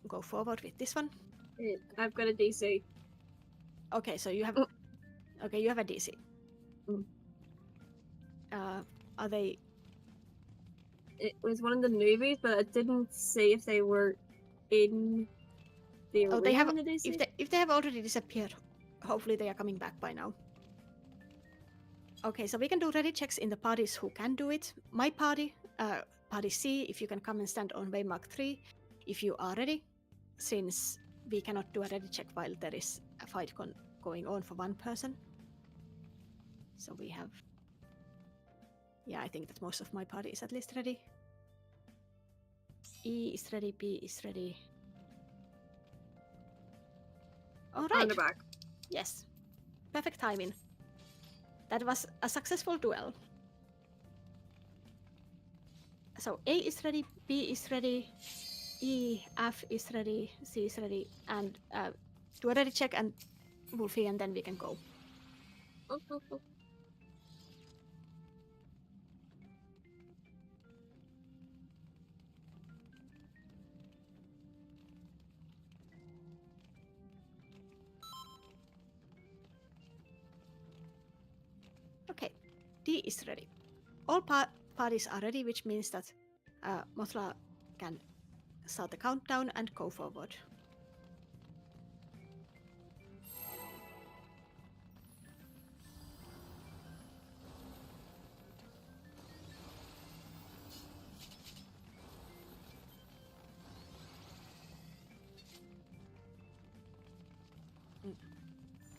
go forward with this one. I've got a DC. Okay, so you have... Okay, you have a DC. Are they... It was one of the newbies, but I didn't see if they were in the Oh, they have... in the DC. If they have already disappeared, hopefully they are coming back by now. Okay, so we can do ready checks in the parties who can do it. My party, party C, if you can come and stand on waymark 3, if you are ready, since we cannot do a ready check while there is a fight going on for one person. So we have... Yeah, I think that most of my party is at least ready. E is ready, B is ready. All right. On the back. Yes. Perfect timing. That was a successful duel. So A is ready, B is ready, E, F is ready, C is ready, and do a ready check and Wolfie, and then we can go. Okay, D is ready. All parties are ready, which means that Mothra can start the countdown and go forward.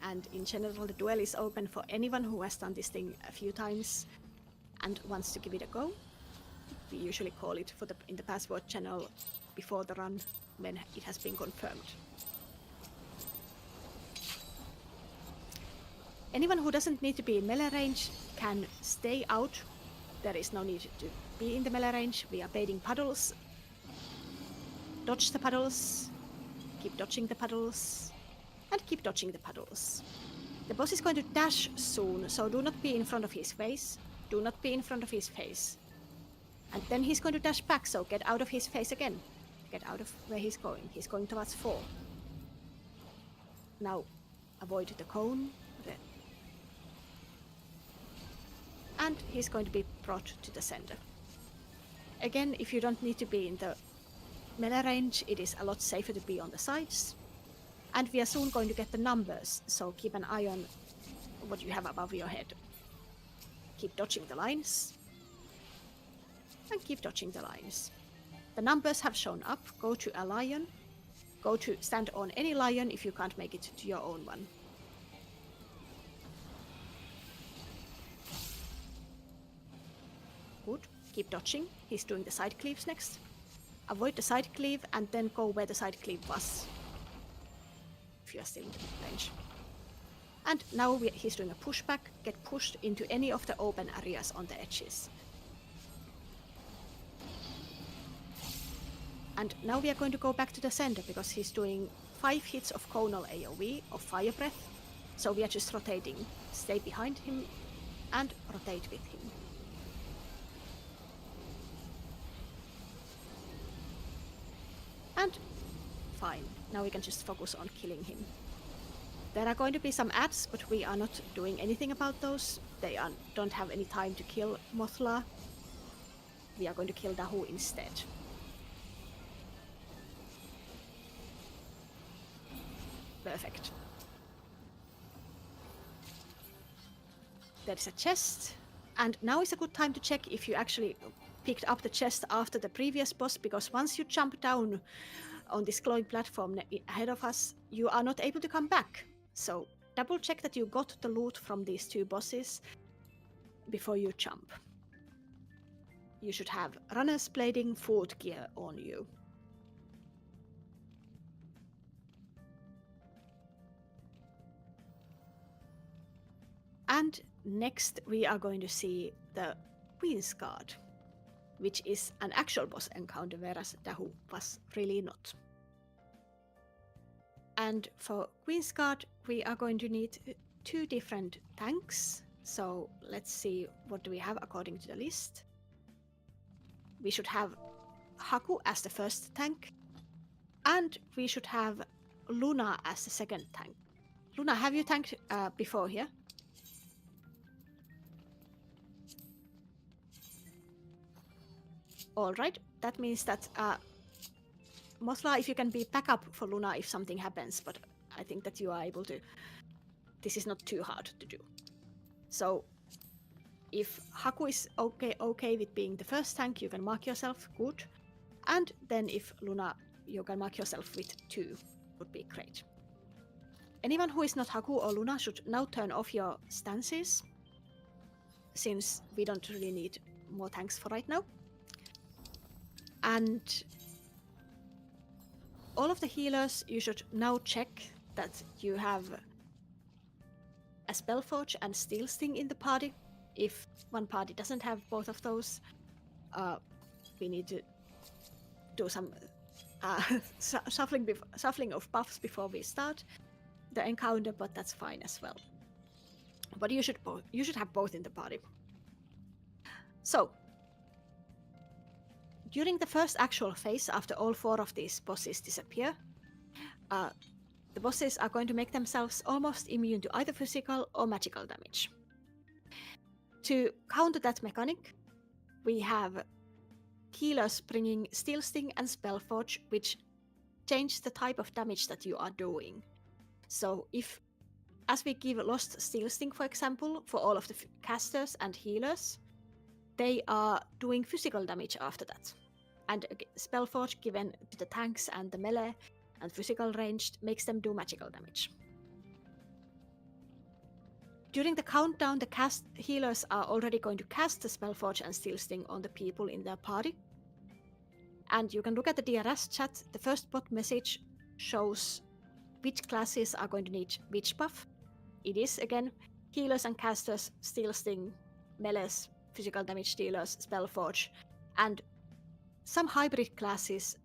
And in general, the duel is open for anyone who has done this thing a few times and wants to give it a go. We usually call it in the password channel before the run when it has been confirmed. Anyone who doesn't need to be in melee range can stay out. There is no need to be in the melee range. We are baiting puddles. Dodge the puddles. Keep dodging the puddles. And keep dodging the puddles. The boss is going to dash soon, so do not be in front of his face. Do not be in front of his face. And then he's going to dash back, so get out of his face again. Get out of where he's going. He's going towards 4. Now, avoid the cone. And he's going to be brought to the center. Again, if you don't need to be in the melee range, it is a lot safer to be on the sides. And we are soon going to get the numbers, so keep an eye on what you have above your head. Keep dodging the lines. And keep dodging the lines. The numbers have shown up. Go to a lion. Go to stand on any lion if you can't make it to your own one. Good. Keep dodging. He's doing the side cleaves next. Avoid the side cleave and then go where the side cleave was. If you are still in the range. And now he's doing a pushback. Get pushed into any of the open areas on the edges. And now we are going to go back to the center because he's doing 5 hits of conal AoE of fire breath. So we are just rotating. Stay behind him and rotate with him. And fine. Now we can just focus on killing him. There are going to be some ads, but we are not doing anything about those. They don't have any time to kill Mothla. we are going to kill Dahu instead. Perfect. There is a chest, and now is a good time to check if you actually picked up the chest after the previous boss, because once you jump down on this glowing platform ahead of us, you are not able to come back. So double check that you got the loot from these two bosses before you jump. You should have runner's blading foot gear on you. And next we are going to see the Queen's Guard, which is an actual boss encounter, whereas Dahu was really not. And for Queen's Guard, we are going to need 2 different tanks. So let's see, what do we have according to the list? We should have Haku as the first tank, and we should have Luna as the second tank. Luna, have you tanked before here? Alright, that means that Mothra, if you can be backup for Luna if something happens, but I think that you are able to. This is not too hard to do. So if Haku is okay with being the first tank, you can mark yourself, good. And then if Luna, you can mark yourself with 2, would be great. Anyone who is not Haku or Luna should now turn off your stances, since we don't really need more tanks for right now. And all of the healers, you should now check that you have a Spellforge and Steel Sting in the party. If one party doesn't have both of those, we need to do some shuffling of buffs before we start the encounter, but that's fine as well. But you should have both in the party. So during the first actual phase, after all 4 of these bosses disappear, the bosses are going to make themselves almost immune to either physical or magical damage. To counter that mechanic, we have healers bringing Steel Sting and Spellforge, which change the type of damage that you are doing. So if, as we give Lost Steel Sting, for example, for all of the casters and healers, they are doing physical damage after that. And Spellforge, given to the tanks and the melee and physical ranged, makes them do magical damage. During the countdown, the healers are already going to cast the Spellforge and Steel Sting on the people in their party. And you can look at the DRS chat. The first bot message shows which classes are going to need which buff. It is, again, healers and casters, Steel Sting, melees, physical damage dealers, Spellforge, and some hybrid classes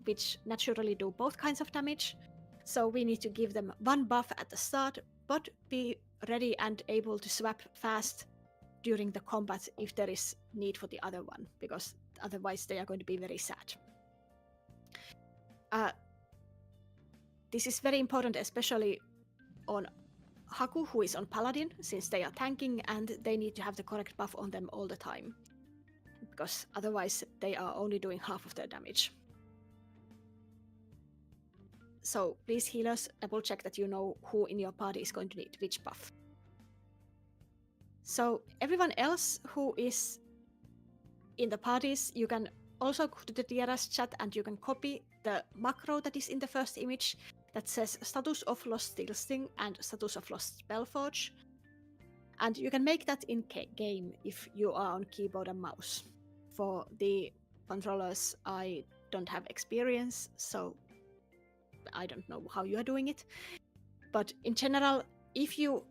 which naturally do both kinds of damage. So we need to give them one buff at the start, but be ready and able to swap fast during the combat if there is need for the other one, because otherwise they are going to be very sad. This is very important, especially on Haku, who is on Paladin, since they are tanking and they need to have the correct buff on them all the time, because otherwise they are only doing half of their damage. So please, healers, double check that you know who in your party is going to need which buff. So everyone else who is in the parties, you can also go to the DRS chat and you can copy the macro that is in the first image that says status of Lost Steel Sting and status of Lost Spellforge. And you can make that in game if you are on keyboard and mouse. For the controllers, I don't have experience, so I don't know how you are doing it. But in general, if you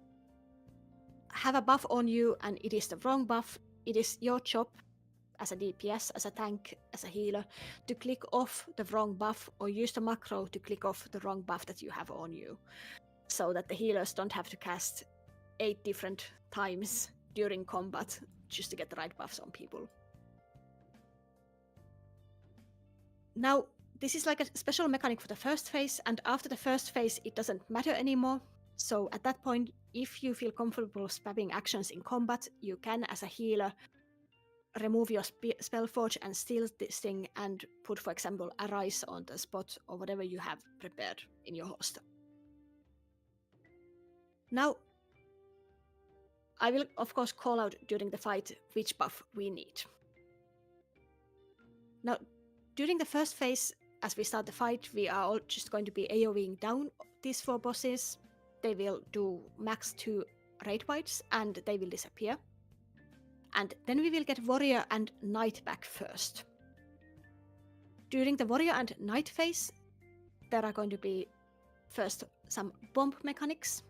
have a buff on you and it is the wrong buff, it is your job as a DPS, as a tank, as a healer, to click off the wrong buff or use the macro to click off the wrong buff that you have on you, so that the healers don't have to cast 8 different times during combat just to get the right buffs on people. Now, this is like a special mechanic for the first phase, and after the first phase it doesn't matter anymore. So at that point, if you feel comfortable spamming actions in combat, you can, as a healer, remove your Spellforge and steal this thing and put, for example, a rice on the spot or whatever you have prepared in your holster. Now, I will of course call out during the fight which buff we need. Now, during the first phase, as we start the fight, we are all just going to be AoEing down these 4 bosses. They will do max 2 raid wides and they will disappear. And then we will get Warrior and Knight back first. During the Warrior and Knight phase, there are going to be first some bomb mechanics,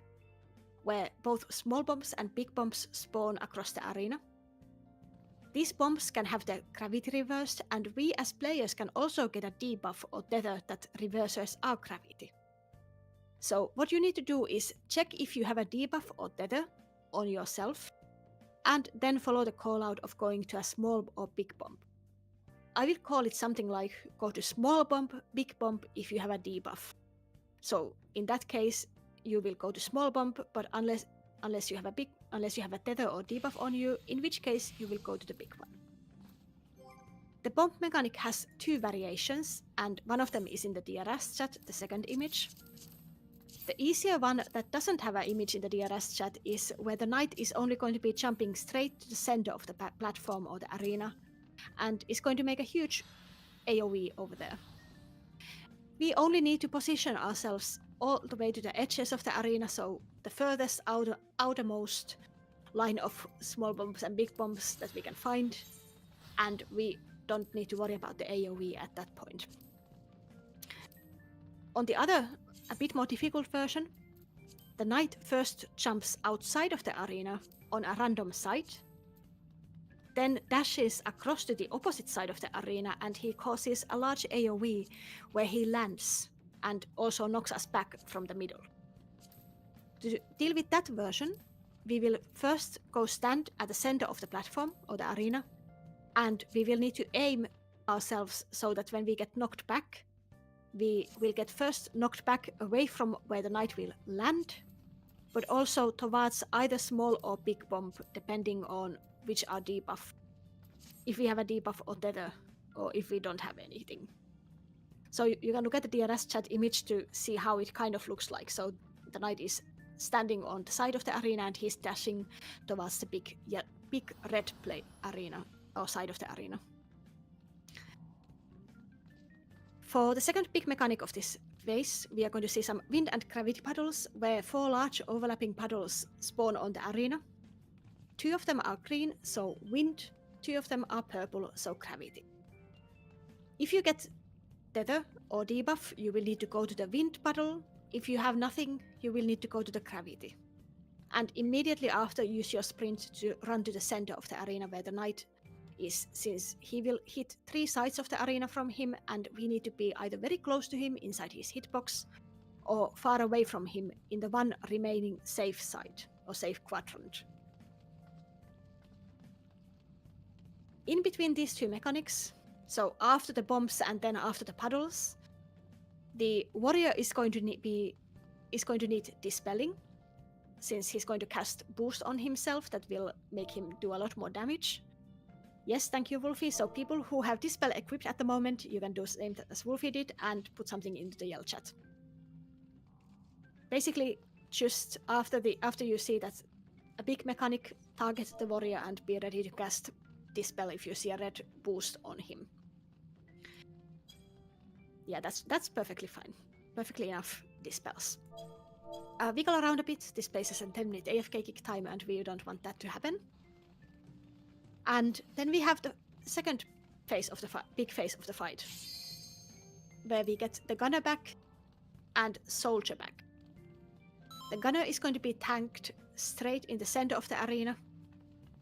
where both small bombs and big bombs spawn across the arena. These bombs can have their gravity reversed, and we as players can also get a debuff or tether that reverses our gravity. So what you need to do is check if you have a debuff or tether on yourself, and then follow the call out of going to a small or big bomb. I will call it something like go to small bomb, big bomb if you have a debuff. So in that case, you will go to small bomb, but unless you have a tether or debuff on you, in which case you will go to the big one. The bomb mechanic has 2 variations, and one of them is in the DRS chat, the second image. The easier one that doesn't have an image in the DRS chat is where the knight is only going to be jumping straight to the center of the platform or the arena, and is going to make a huge AoE over there. We only need to position ourselves all the way to the edges of the arena, so the furthest outermost line of small bombs and big bombs that we can find, and we don't need to worry about the AoE at that point. On the other, a bit more difficult version, the knight first jumps outside of the arena on a random site, then dashes across to the opposite side of the arena, and he causes a large AoE where he lands and also knocks us back from the middle. To deal with that version, we will first go stand at the center of the platform or the arena, and we will need to aim ourselves so that when we get knocked back, we will get first knocked back away from where the knight will land, but also towards either small or big bomb, depending on which are debuff. If we have a debuff or tether, or if we don't have anything. So you can look at the DRS chat image to see how it kind of looks like. So the knight is standing on the side of the arena and he's dashing towards the big red play arena, or side of the arena. For the second big mechanic of this phase, we are going to see some wind and gravity puddles, where 4 large overlapping puddles spawn on the arena. 2 of them are green, so wind. 2 of them are purple, so gravity. If you get tether or debuff, you will need to go to the wind puddle. If you have nothing, you will need to go to the gravity. And immediately after, use your sprint to run to the center of the arena where the knight is, since he will hit 3 sides of the arena from him, and we need to be either very close to him inside his hitbox or far away from him in the one remaining safe side or safe quadrant. In between these 2 mechanics, so after the bombs and then after the puddles, the warrior is going to need dispelling, since he's going to cast boost on himself that will make him do a lot more damage. Yes, thank you, Wolfie. So people who have dispel equipped at the moment, you can do the same as Wolfie did and put something into the yell chat. Basically, just after you see that a big mechanic, target the warrior and be ready to cast dispel if you see a red boost on him. Yeah, that's perfectly fine. Perfectly enough dispels. Wiggle around a bit. This place is a 10-minute AFK kick time and we don't want that to happen. And then we have the second phase of the big phase of the fight, where we get the gunner back and soldier back. The gunner is going to be tanked straight in the center of the arena,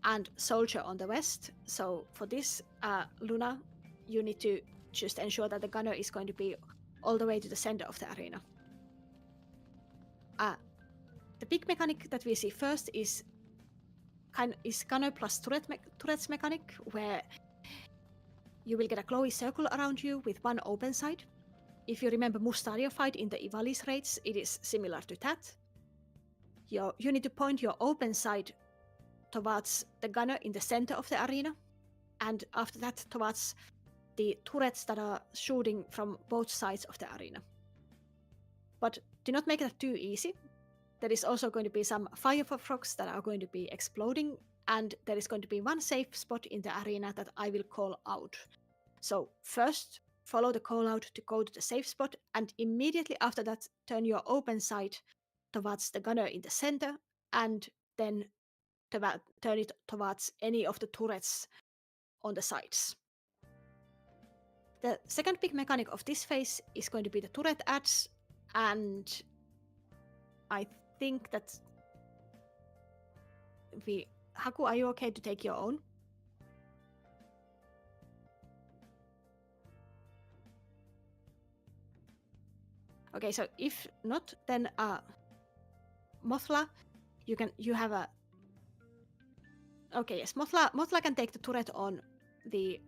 and soldier on the west. So for this, Luna, you need to just ensure that the gunner is going to be all the way to the center of the arena. The big mechanic that we see first is gunner plus turrets mechanic, where you will get a glowy circle around you with 1 open side. If you remember Mustario fight in the Ivalice raids, it is similar to that. You need to point your open side towards the gunner in the center of the arena, and after that towards the turrets that are shooting from both sides of the arena. But do not make that too easy. There is also going to be some fire frogs that are going to be exploding, and there is going to be one safe spot in the arena that I will call out. So first, follow the call out to go to the safe spot, and immediately after that, turn your open sight towards the gunner in the center, and then turn it towards any of the turrets on the sides. The second big mechanic of this phase is going to be the turret adds, and I think that Haku, are you okay to take your own? Okay, so if not, then Mothla, you have a. Okay, yes, Mothla can take the turret on the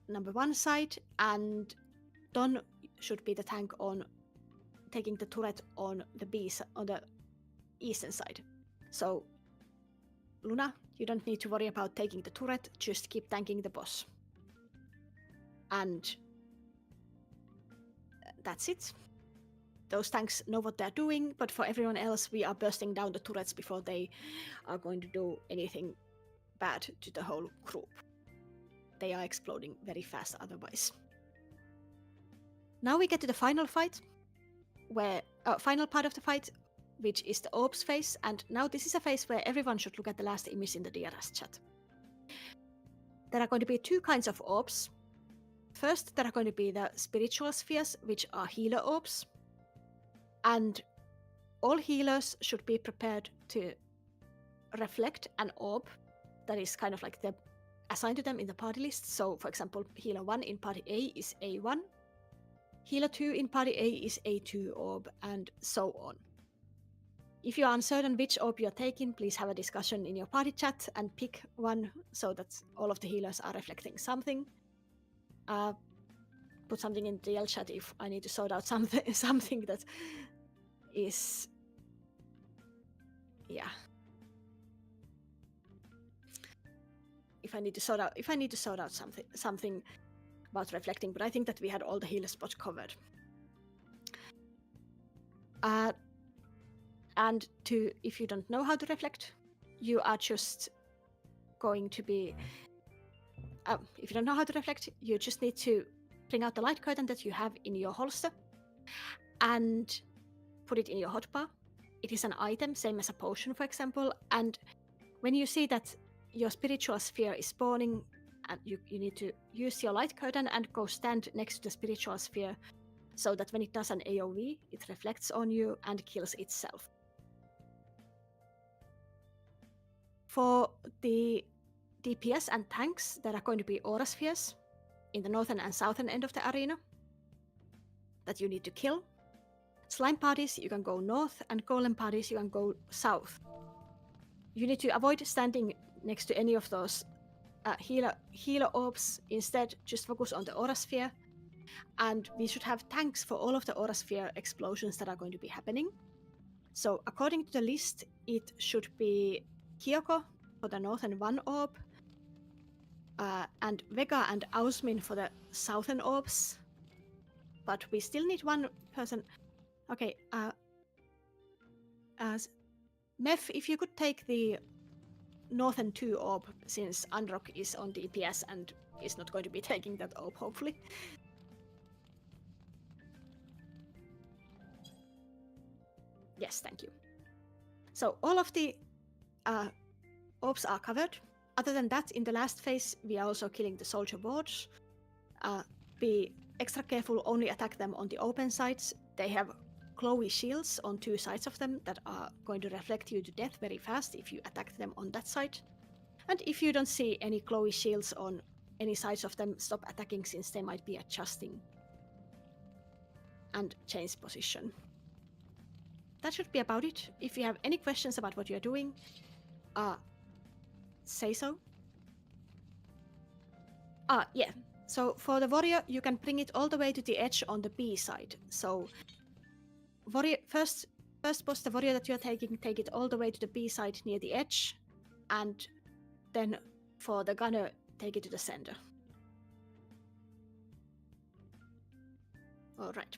number 1 side, and Don should be the tank on taking the turret on the on the eastern side. So Luna, you don't need to worry about taking the turret, just keep tanking the boss. And that's it. Those tanks know what they're doing, but for everyone else, we are bursting down the turrets before they are going to do anything bad to the whole group. They are exploding very fast otherwise. Now we get to the final fight, final part of the fight, which is the orbs phase, and now this is a phase where everyone should look at the last image in the DRS chat. There are going to be 2 kinds of orbs. First, there are going to be the spiritual spheres, which are healer orbs, and all healers should be prepared to reflect an orb that is kind of like assigned to them in the party list. So, for example, healer 1 in party A is A1, healer 2 in party A is A2 orb, and so on. If you are uncertain which orb you're taking, please have a discussion in your party chat and pick one so that all of the healers are reflecting something. Put something in the DL chat if I need to sort out something that is... yeah. If I need to sort out something about reflecting, but I think that we had all the healer spots covered. And if you don't know how to reflect, you are just going to be... if you don't know how to reflect, you just need to bring out the light curtain that you have in your holster and put it in your hotbar. It is an item, same as a potion, for example, and when you see that your spiritual sphere is spawning, and you need to use your light curtain and go stand next to the spiritual sphere so that when it does an AoE, it reflects on you and kills itself. For the DPS and tanks, there are going to be aura spheres in the northern and southern end of the arena that you need to kill. Slime parties, you can go north, and golem parties, you can go south. You need to avoid standing next to any of those healer orbs. Instead, just focus on the aura sphere. And we should have tanks for all of the aura sphere explosions that are going to be happening. So according to the list, it should be Kyoko for the northern 1 orb, and Vega and Ausmin for the southern orbs. But we still need 1 person. Okay, Meph, if you could take the northern 2 orb, since Unrock is on DPS and is not going to be taking that orb, hopefully. Yes, thank you. So all of the orbs are covered. Other than that, in the last phase, we are also killing the soldier wards. Be extra careful, only attack them on the open sides. They have glowy shields on 2 sides of them that are going to reflect you to death very fast if you attack them on that side. And if you don't see any glowy shields on any sides of them, stop attacking since they might be adjusting and change position. That should be about it. If you have any questions about what you're doing, say so. Yeah. So for the warrior, you can bring it all the way to the edge on the B side. So warrior, first boss, the warrior that you're taking, take it all the way to the B side near the edge, and then for the gunner, take it to the center. All right.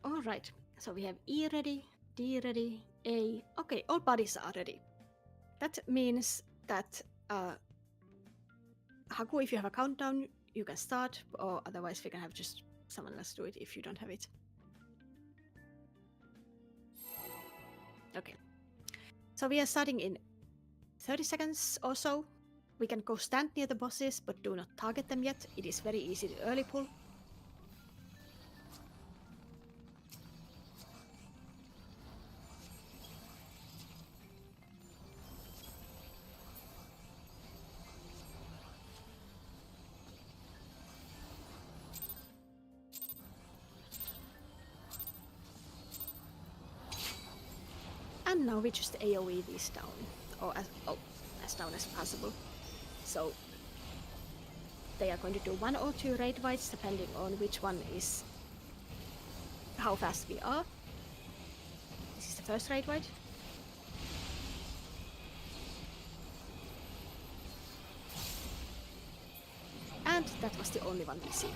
All right. So we have E ready, D ready, A. Okay, all bodies are ready. That means that Haku, if you have a countdown, you can start, or otherwise we can have just someone else do it if you don't have it. Okay. So we are starting in 30 seconds or so. We can go stand near the bosses, but do not target them yet. It is very easy to early pull. And now we just AoE these down, or as down as possible. So they are going to do 1 or 2 raid fights depending on which one is how fast we are. This is the first raid fight. And that was the only one we see.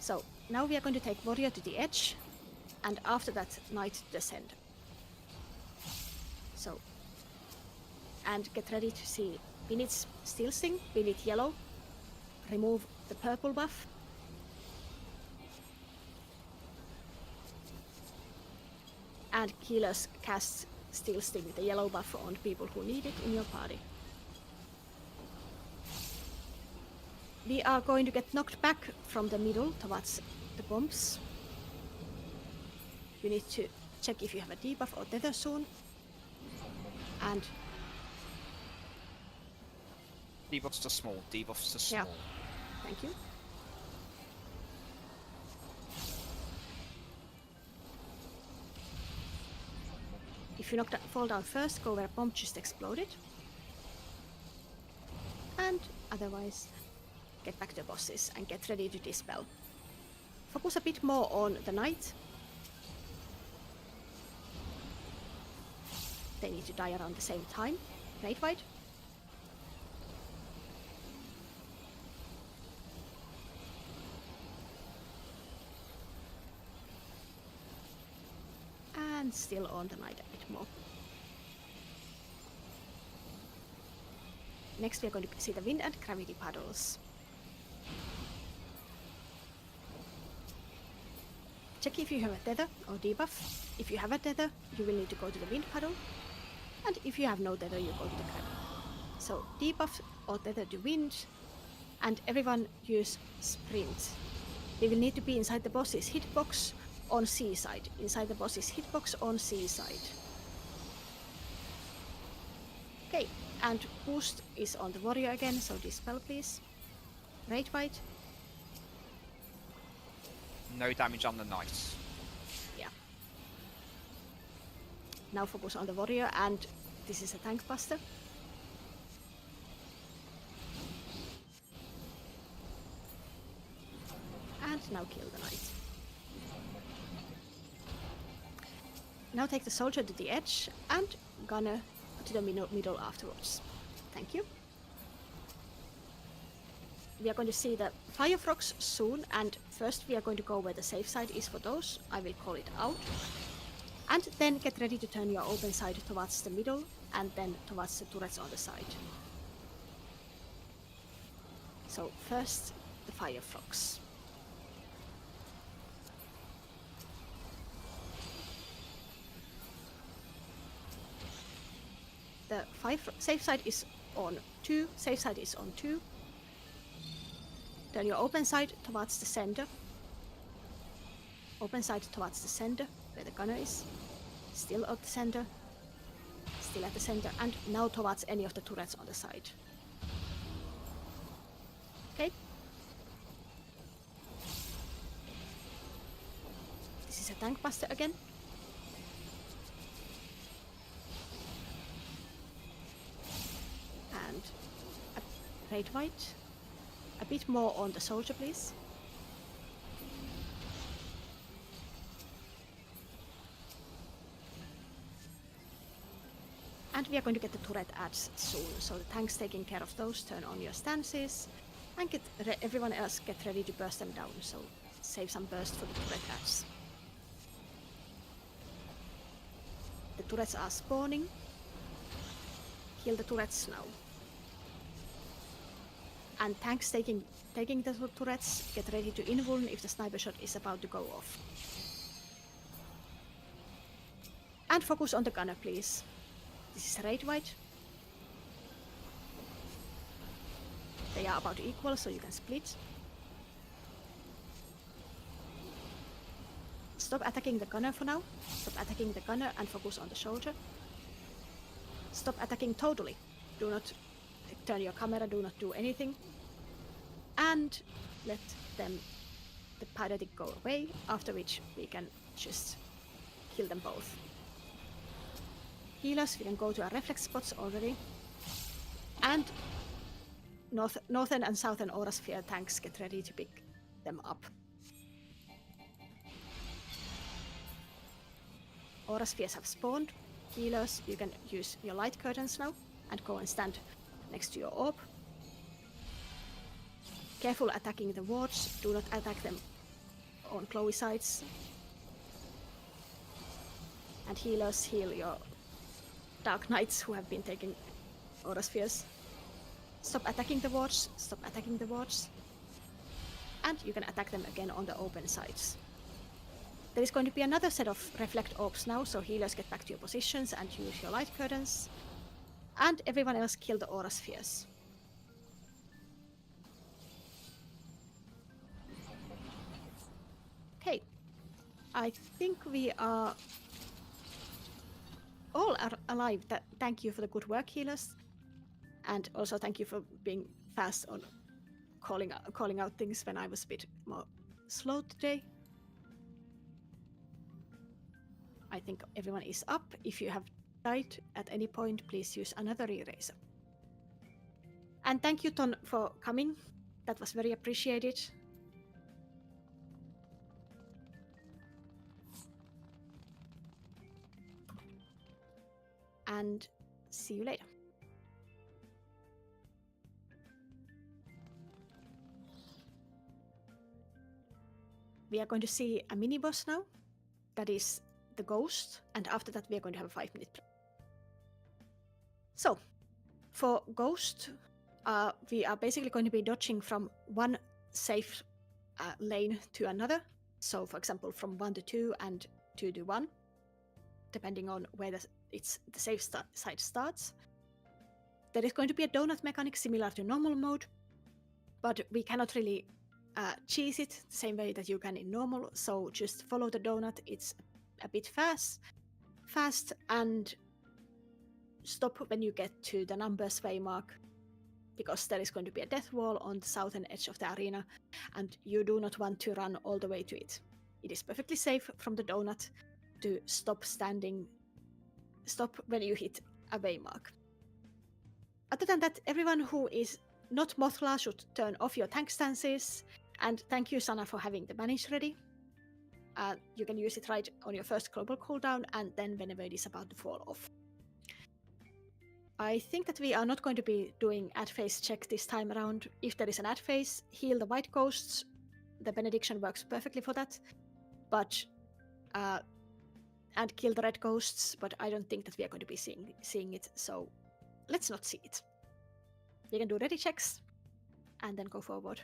So now we are going to take warrior to the edge, and after that knight to the center. So, and get ready to see, we need steel sting, we need yellow, remove the purple buff, and killers cast steel sting, the yellow buff, on people who need it in your party. We are going to get knocked back from the middle towards the bombs. You need to check if you have a debuff or tether soon. And Debuffs are small. Debuffs are small. yeah, thank you. If you fall down first, go where a bomb just exploded. And otherwise, get back to the bosses and get ready to dispel. Focus a bit more on the knight. They need to die around the same time. Raid fight. And still on the knight a bit more. Next we are going to see the wind and gravity puddles. Check if you have a tether or debuff. If you have a tether, you will need to go to the wind puddle. And if you have no tether, you go to the gravity. So debuff or tether to wind. And everyone use sprint. They will need to be inside the boss's hitbox on C side. Inside the boss's hitbox on C side. Okay, and boost is on the warrior again, so dispel please. Raid fight. No damage on the knight. Yeah. Now focus on the warrior, and this is a tank buster. And now kill the knight. Now take the soldier to the edge and gunner to the middle afterwards. Thank you. We are going to see the fire frogs soon, and first we are going to go where the safe side is for those. I will call it out. And then get ready to turn your open side towards the middle and then towards the turrets on the side. So first the fire frogs. safe side is on 2, safe side is on 2. Turn your open side towards the center. Open side towards the center, where the gunner is. Still at the center. Still at the center, and now towards any of the turrets on the side. Okay. This is a tank buster again. And a red white. A bit more on the soldier, please. And we are going to get the turret adds soon, so the tanks taking care of those, turn on your stances, and everyone else get ready to burst them down, so save some burst for the turret adds. The turrets are spawning. Kill the turrets now. And tanks taking the turrets, get ready to invuln if the sniper shot is about to go off. And focus on the gunner, please. This is raid white. They are about equal, so you can split. Stop attacking the gunner for now. Stop attacking the gunner and focus on the soldier. Stop attacking totally. Do not turn your camera, do not do anything. And let the paralytic go away, after which we can just kill them both. Healers, we can go to our reflex spots already. And northern and southern aura sphere tanks, get ready to pick them up. Aura spheres have spawned. Healers, you can use your light curtains now and go and stand next to your orb. Careful attacking the wards, do not attack them on glowy sides. And healers, heal your Dark Knights who have been taking aura spheres. Stop attacking the wards, stop attacking the wards. And you can attack them again on the open sides. There is going to be another set of reflect orbs now, so healers get back to your positions and use your light curtains. And everyone else kill the aura spheres. Okay, I think we are all alive. Thank you for the good work, healers. And also thank you for being fast on calling out things when I was a bit more slow today. I think everyone is up. If you have died at any point, please use another eraser. And thank you, Ton, for coming. That was very appreciated. And see you later. We are going to see a mini boss now. That is the ghost, and after that we are going to have a 5-minute play. So, for ghost, we are basically going to be dodging from one safe lane to another. So, for example, from 1 to 2 and 2 to 1, depending on where the safe side starts. There is going to be a donut mechanic similar to normal mode, but we cannot really cheese it the same way that you can in normal, so just follow the donut. It's a bit fast, and stop when you get to the numbers waymark, because there is going to be a death wall on the southern edge of the arena, and you do not want to run all the way to it. It is perfectly safe from the donut to stop when you hit a waymark. Other than that, everyone who is not Mothla should turn off your tank stances, and thank you, Sana, for having the manage ready. You can use it right on your first global cooldown, and then whenever it is about to fall off. I think that we are not going to be doing ad phase check this time around. If there is an ad phase, heal the white ghosts. The benediction works perfectly for that. But and kill the red ghosts, but I don't think that we are going to be seeing it, so let's not see it. We can do ready checks and then go forward.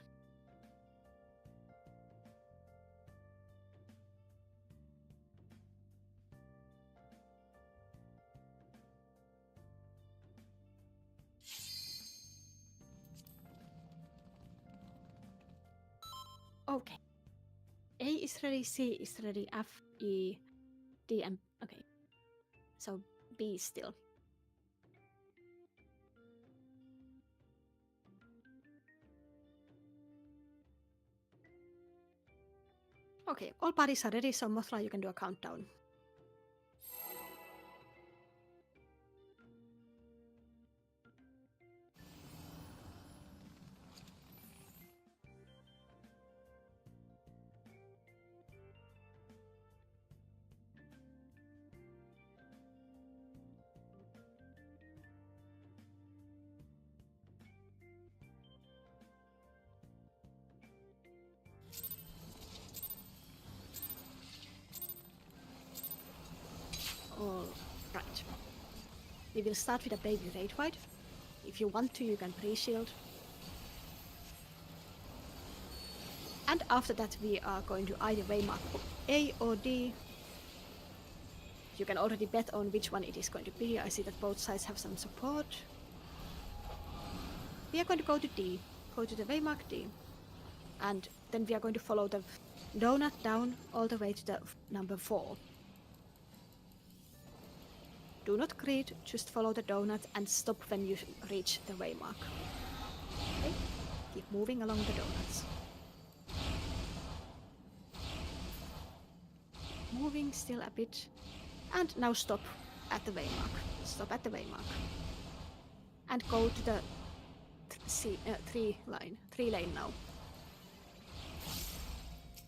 Okay. A is ready, C is ready, F, E, D, and okay. So B still. Okay, all parties are ready, so Mothra, you can do a countdown. All right. We will start with a baby raid fight. If you want to, you can pre-shield. And after that, we are going to either waymark A or D. You can already bet on which one it is going to be. I see that both sides have some support. We are going to go to D. Go to the waymark D. And then we are going to follow the donut down all the way to the number 4. Do not greed, just follow the donut and stop when you reach the waymark. Okay? Keep moving along the donuts. Moving still a bit. And now stop at the waymark. Stop at the waymark. And go to the 3 lane now.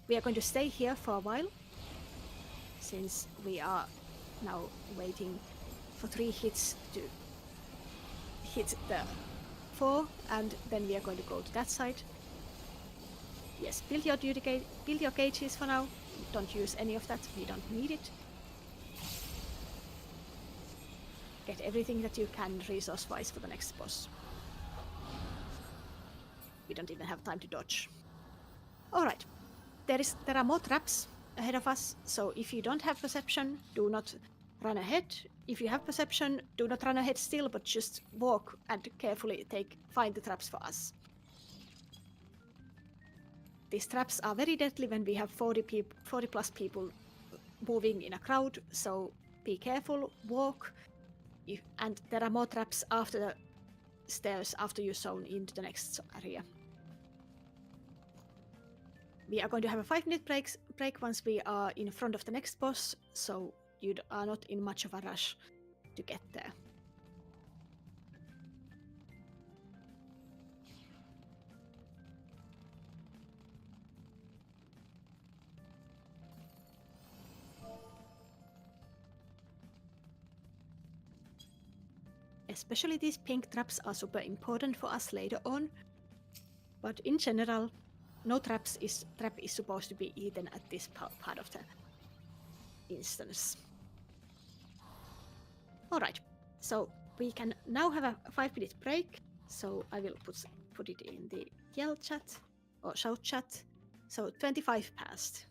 We are going to stay here for a while, since we are now waiting for 3 hits to hit the 4, and then we are going to go to that side. Yes, build your gauges for now. Don't use any of that, we don't need it. Get everything that you can resource-wise for the next boss. We don't even have time to dodge. Alright, there are more traps ahead of us, so if you don't have perception, do not run ahead. If you have perception, do not run ahead still, but just walk and carefully find the traps for us. These traps are very deadly when we have 40 plus people moving in a crowd, so be careful, walk, and there are more traps after the stairs after you zone into the next area. We are going to have a 5-minute break once we are in front of the next boss, so you are not in much of a rush to get there. Especially these pink traps are super important for us later on, but in general, no trap is supposed to be eaten at this part of the instance. Alright, so we can now have a 5-minute break, so I will put it in the yell chat, or shout chat, so 25 past.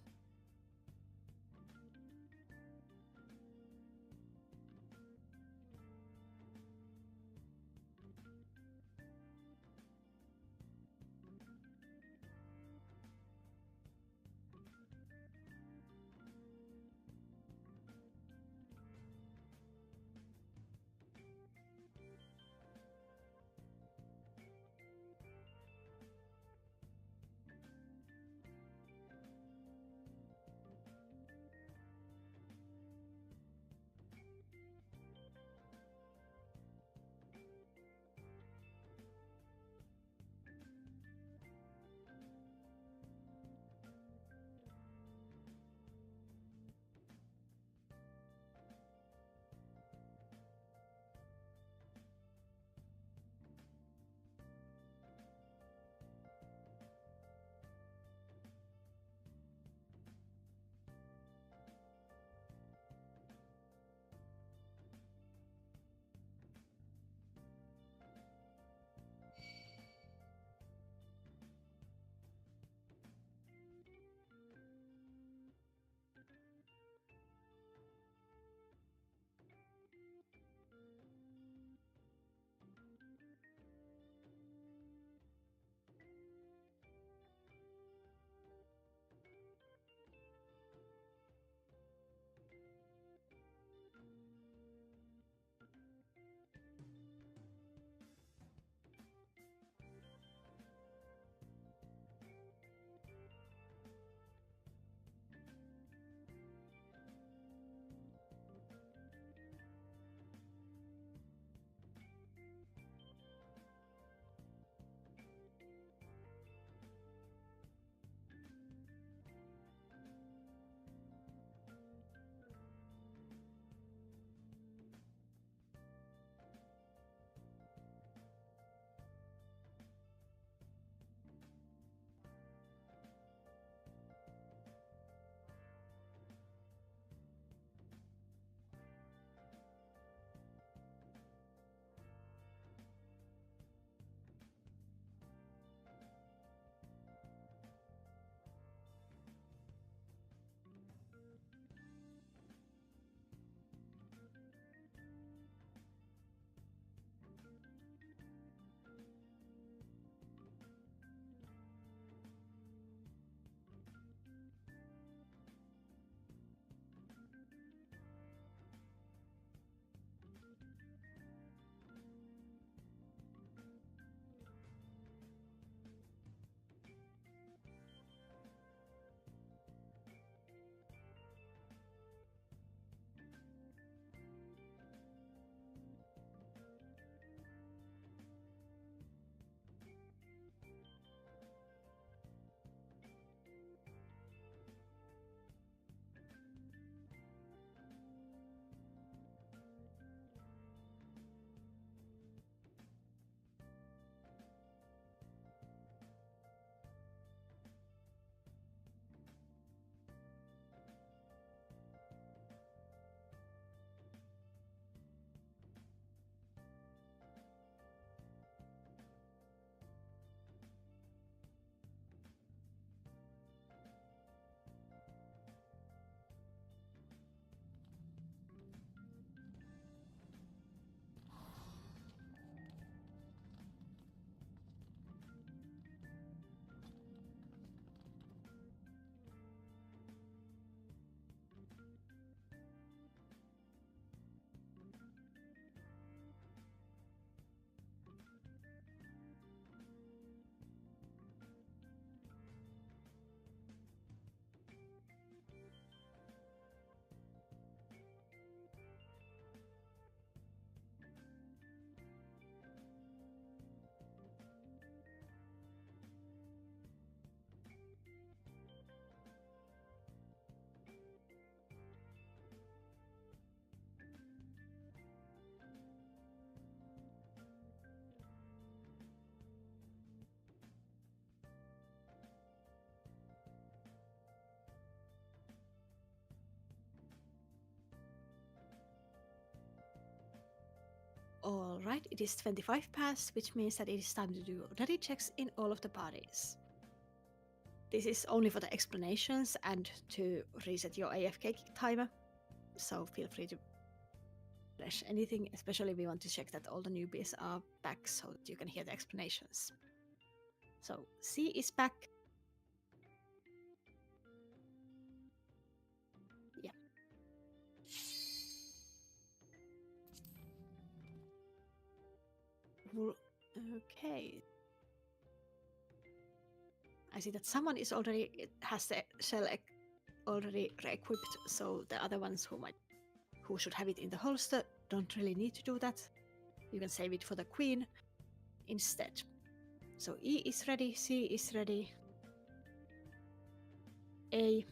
Alright, it is 25 past, which means that it is time to do ready checks in all of the parties. This is only for the explanations and to reset your AFK timer, so feel free to flash anything, especially we want to check that all the newbies are back so that you can hear the explanations. So C is back. Yeah. Okay. I see that someone is already has the shell already re-equipped, so the other ones who should have it in the holster don't really need to do that. You can save it for the queen instead. So E is ready, C is ready, A,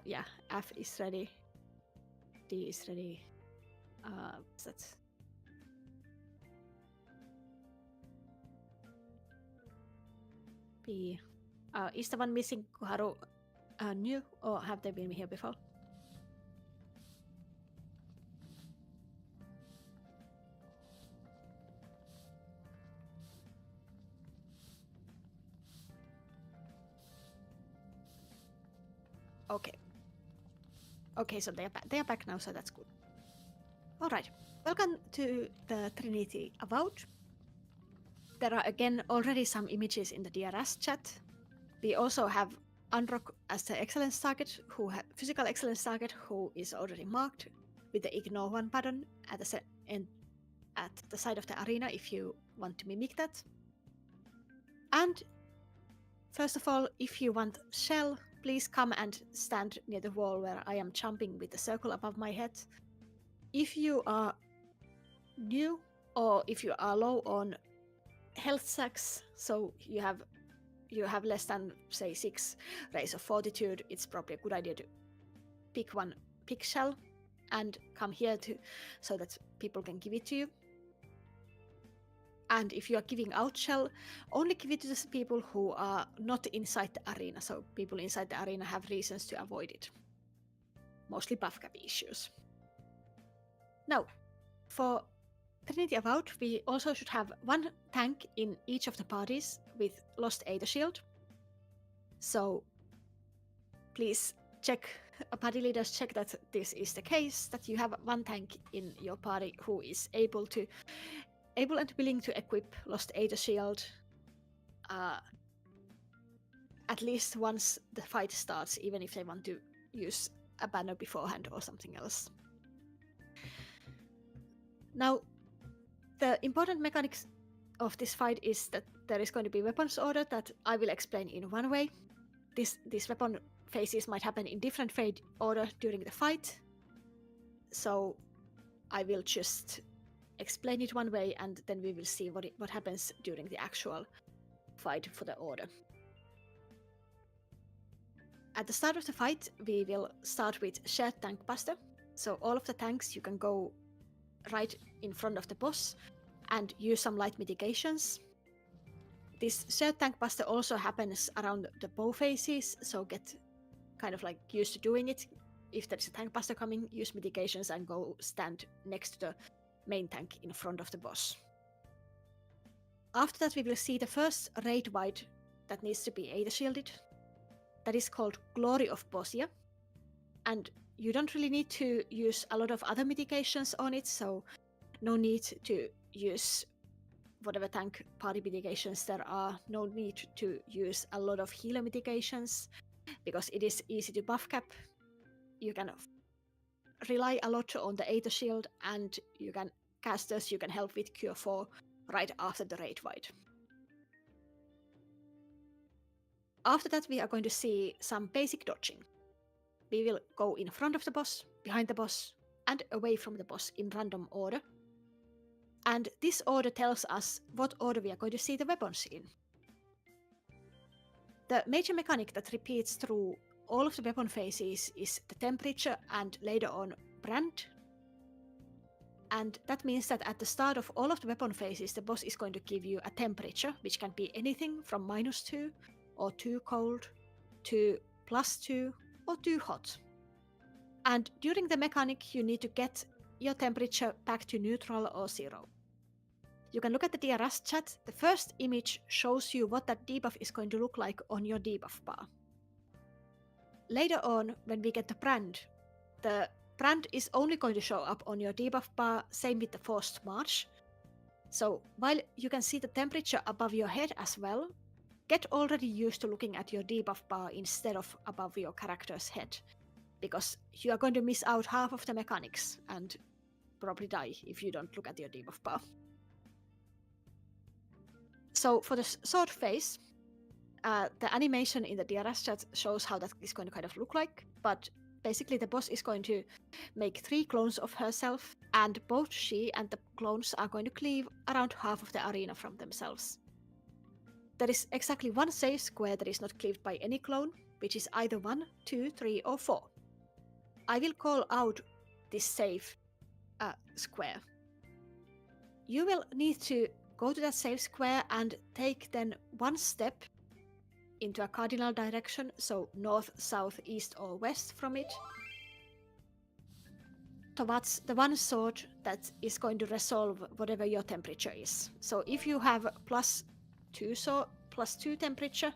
yeah, F is ready, D is ready. What's that? B. Is the one missing Kuharu new, or have they been here before? Okay. Okay, so they are back now, so that's good. All right. Welcome to the Trinity Avowed. There are again already some images in the DRS chat. We also have Unrock as the excellence target, physical excellence target, who is already marked with the ignore one button at the side of the arena if you want to mimic that. And first of all, if you want shell, please come and stand near the wall where I am jumping with the circle above my head. If you are new or if you are low on health stacks, so you have less than say 6 rays of fortitude, it's probably a good idea to pick shell and come here so that people can give it to you. And if you are giving out shell, only give it to the people who are not inside the arena, so people inside the arena have reasons to avoid it. Mostly buff cap issues. Now, for Trinity Avowed, we also should have one tank in each of the parties with Lost Aether Shield. So please check, party leaders check that this is the case, that you have one tank in your party who is able and willing to equip Lost Aether Shield at least once the fight starts, even if they want to use a banner beforehand or something else. Now, the important mechanics of this fight is that there is going to be weapons order that I will explain in one way. These weapon phases might happen in different fate order during the fight, so I will just explain it one way and then we will see what happens during the actual fight for the order. At the start of the fight, we will start with shared tank buster. So all of the tanks, you can go right in front of the boss and use some light mitigations. This shared tank buster also happens around the bow phases, so get kind of like used to doing it. If there's a tank buster coming, use mitigations and go stand next to the main tank in front of the boss. After that, we will see the first raid wide that needs to be Aether shielded. That is called Glory of Bosia, and you don't really need to use a lot of other mitigations on it, so no need to use whatever tank party mitigations there are, no need to use a lot of healer mitigations, because it is easy to buff cap. You can rely a lot on the Aether shield, and you can casters you can help with Cure 4 right after the raid wide. After that, we are going to see some basic dodging. We will go in front of the boss, behind the boss, and away from the boss in random order. And this order tells us what order we are going to see the weapons in. The major mechanic that repeats through all of the weapon phases is the temperature and later on brand. And that means that at the start of all of the weapon phases, the boss is going to give you a temperature, which can be anything from -2 or too cold to +2 or too hot. And during the mechanic, you need to get your temperature back to neutral or 0. You can look at the DRS chat. The first image shows you what that debuff is going to look like on your debuff bar. Later on, when we get the brand is only going to show up on your debuff bar, same with the forced march. So while you can see the temperature above your head as well, get already used to looking at your debuff bar instead of above your character's head, because you are going to miss out half of the mechanics and probably die if you don't look at your debuff bar. So for the sword phase, the animation in the DRS chat shows how that is going to kind of look like, but basically the boss is going to make 3 clones of herself, and both she and the clones are going to cleave around half of the arena from themselves. There is exactly 1 safe square that is not cleaved by any clone, which is either 1, 2, 3 or 4. I will call out this safe square. You will need to go to that safe square and take then 1 step into a cardinal direction, so north, south, east or west from it, towards the 1 sword that is going to resolve whatever your temperature is. So if you have +2 temperature,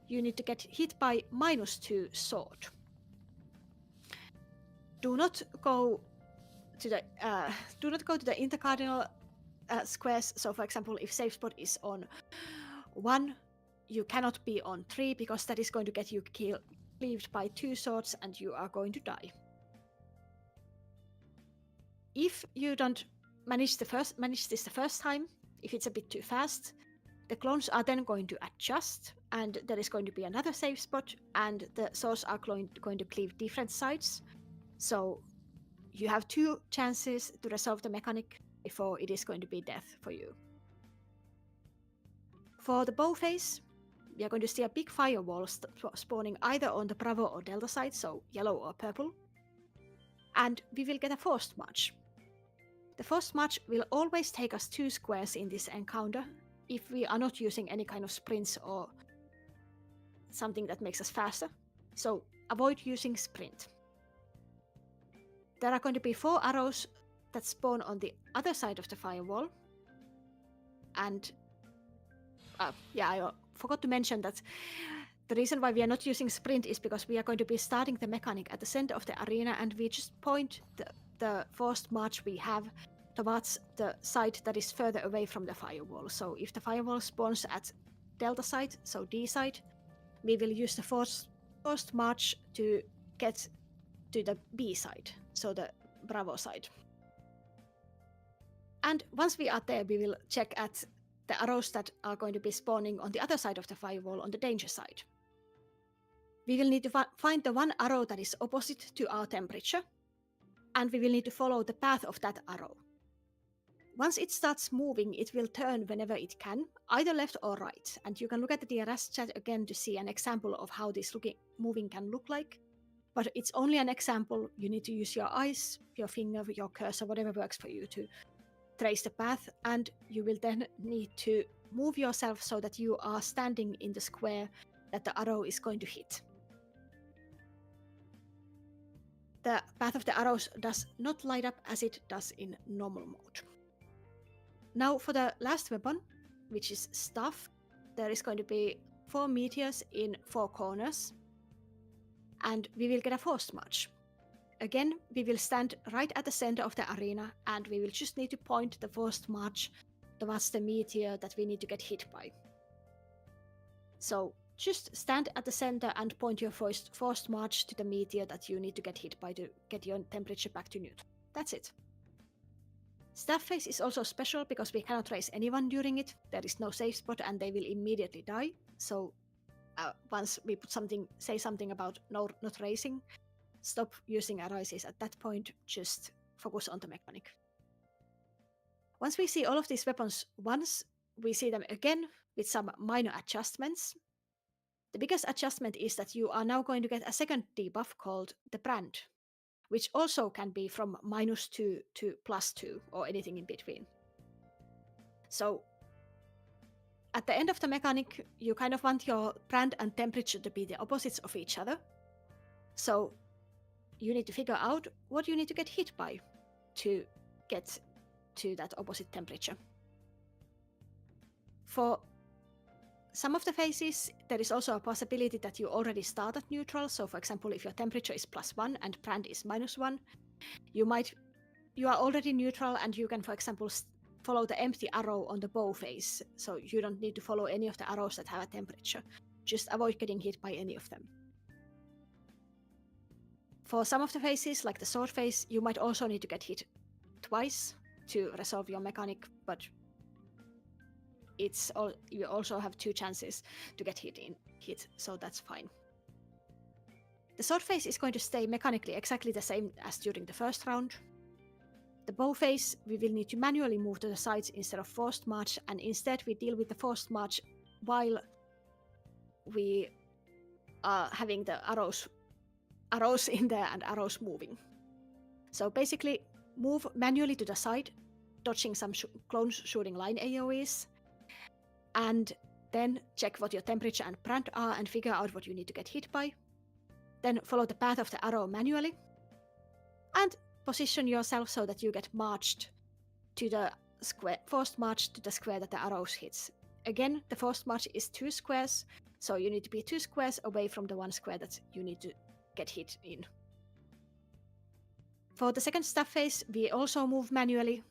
you need to get hit by -2 sword. Do not go to the intercardinal squares. So for example, if safe spot is on 1, you cannot be on 3, because that is going to get you cleaved by 2 swords and you are going to die. If you don't manage this the first time, if it's a bit too fast, the clones are then going to adjust, and there is going to be another safe spot, and the swords are going to cleave different sides. So you have 2 chances to resolve the mechanic before it is going to be death for you. For the bow phase, we are going to see a big firewall spawning either on the Bravo or Delta side, so yellow or purple. And we will get a forced march. The forced march will always take us 2 squares in this encounter if we are not using any kind of sprints or something that makes us faster. So avoid using sprint. There are going to be 4 arrows that spawn on the other side of the firewall. And I forgot to mention that the reason why we are not using sprint is because we are going to be starting the mechanic at the center of the arena, and we just point the forced march we have towards the side that is further away from the firewall. So if the firewall spawns at Delta side, so D side, we will use the forced march to get to the B side, so the Bravo side. And once we are there, we will check at the arrows that are going to be spawning on the other side of the firewall on the danger side. We will need to find the 1 arrow that is opposite to our temperature, and we will need to follow the path of that arrow. Once it starts moving, it will turn whenever it can, either left or right, and you can look at the DRS chat again to see an example of how this moving can look like. But it's only an example. You need to use your eyes, your finger, your cursor, whatever works for you to trace the path, and you will then need to move yourself so that you are standing in the square that the arrow is going to hit. The path of the arrows does not light up as it does in normal mode. Now for the last weapon, which is staff, there is going to be 4 meteors in 4 corners, and we will get a forced march. Again, we will stand right at the center of the arena, and we will just need to point the forced march towards the meteor that we need to get hit by. So just stand at the center and point your forced march to the meteor that you need to get hit by to get your temperature back to neutral. That's it. Staff phase is also special because we cannot raise anyone during it. There is no safe spot and they will immediately die. So once we say something about not racing, stop using arises at that point, just focus on the mechanic. Once we see all of these weapons once, we see them again with some minor adjustments. The biggest adjustment is that you are now going to get a second debuff called the brand, which also can be from -2 to +2 or anything in between. So at the end of the mechanic, you kind of want your brand and temperature to be the opposites of each other. So you need to figure out what you need to get hit by. to get to that opposite temperature. For some of the phases, there is also a possibility that you already start at neutral. So for example, if your temperature is +1 and brand is -1, you are already neutral and you can, for example, follow the empty arrow on the bow phase. So you don't need to follow any of the arrows that have a temperature. Just avoid getting hit by any of them. For some of the phases, like the sword phase, you might also need to get hit twice to resolve your mechanic, but you also have 2 chances to get hit, so that's fine. The sword phase is going to stay mechanically exactly the same as during the first round. The bow phase, we will need to manually move to the sides instead of forced march, and instead we deal with the forced march while we are having the arrows in there and arrows moving. So basically, move manually to the side, dodging some clones shooting line AoEs, and then check what your temperature and brand are and figure out what you need to get hit by. Then follow the path of the arrow manually, and position yourself so that you get marched to the square, forced march to the square that the arrows hits. Again, the forced march is 2 squares, so you need to be 2 squares away from the 1 square that you need to get hit in. For the second staff phase, we also move manually.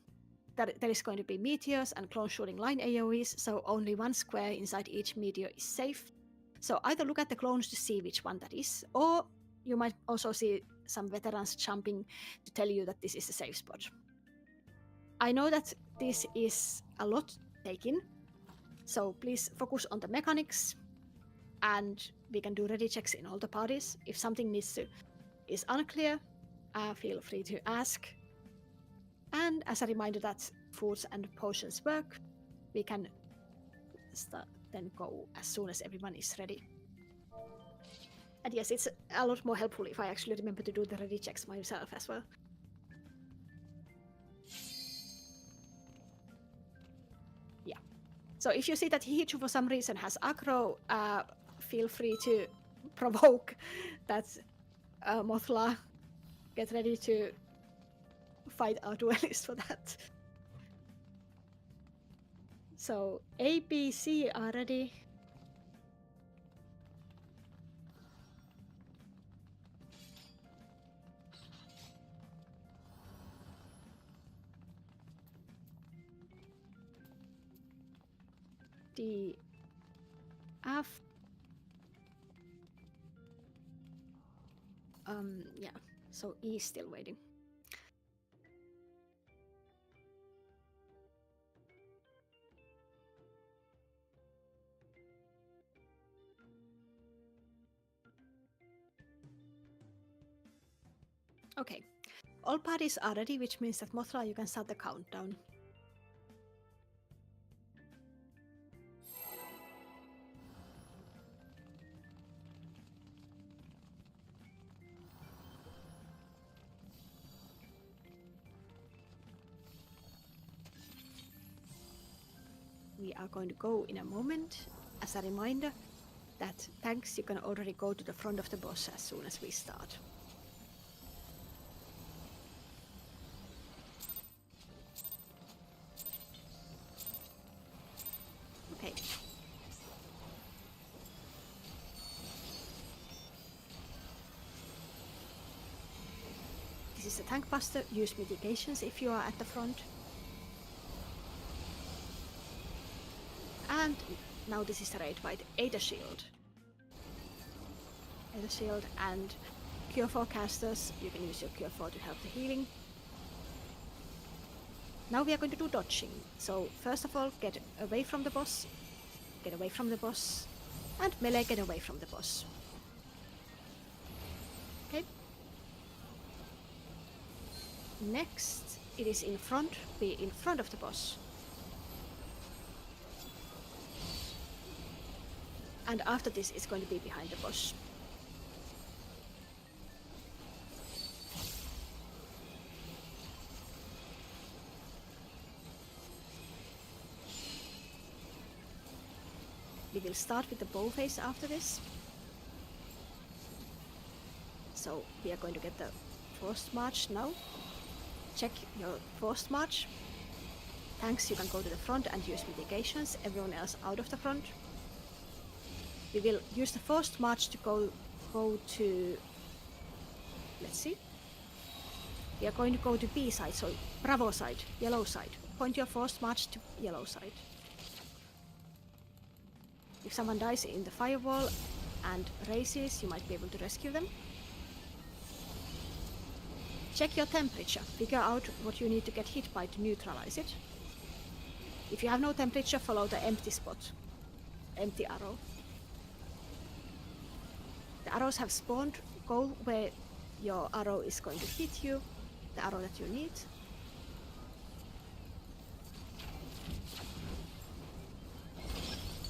There is going to be meteors and clone shooting line AoEs, so only 1 square inside each meteor is safe. So either look at the clones to see which one that is, or you might also see some veterans jumping to tell you that this is a safe spot. I know that this is a lot to take in, so please focus on the mechanics, and we can do ready checks in all the parties. If something is unclear, feel free to ask. And as a reminder that foods and potions work, we can then go as soon as everyone is ready. And yes, it's a lot more helpful if I actually remember to do the ready checks myself as well. Yeah. So if you see that Hihichu for some reason has aggro, feel free to provoke that Mothla. Get ready to fight our duelist for that. So A, B, C are ready. D, F. Yeah, so E is still waiting. Okay, all parties are ready, which means that Mothra, you can start the countdown. We are going to go in a moment. As a reminder that tanks, you can already go to the front of the boss as soon as we start. Okay. This is a tank buster. Use mitigations if you are at the front. And now this is the raid fight. Ada Shield. Ada Shield and Cure 4 casters. You can use your Cure 4 to help the healing. Now we are going to do dodging. So first of all, get away from the boss. Get away from the boss. And melee, get away from the boss. Okay. Next, it is in front. Be in front of the boss. And after this, it's going to be behind the boss. We will start with the bow phase after this. So we are going to get the forced march now. check your forced march. Tanks, you can go to the front and use mitigations, everyone else out of the front. We will use the forced march to go to, let's see. We are going to go to B side, so Bravo side, yellow side. Point your forced march to yellow side. If someone dies in the firewall and races, you might be able to rescue them. Check your temperature. Figure out what you need to get hit by to neutralize it. If you have no temperature, follow the empty spot. Empty arrow. The arrows have spawned. Go where your arrow is going to hit you. The arrow that you need.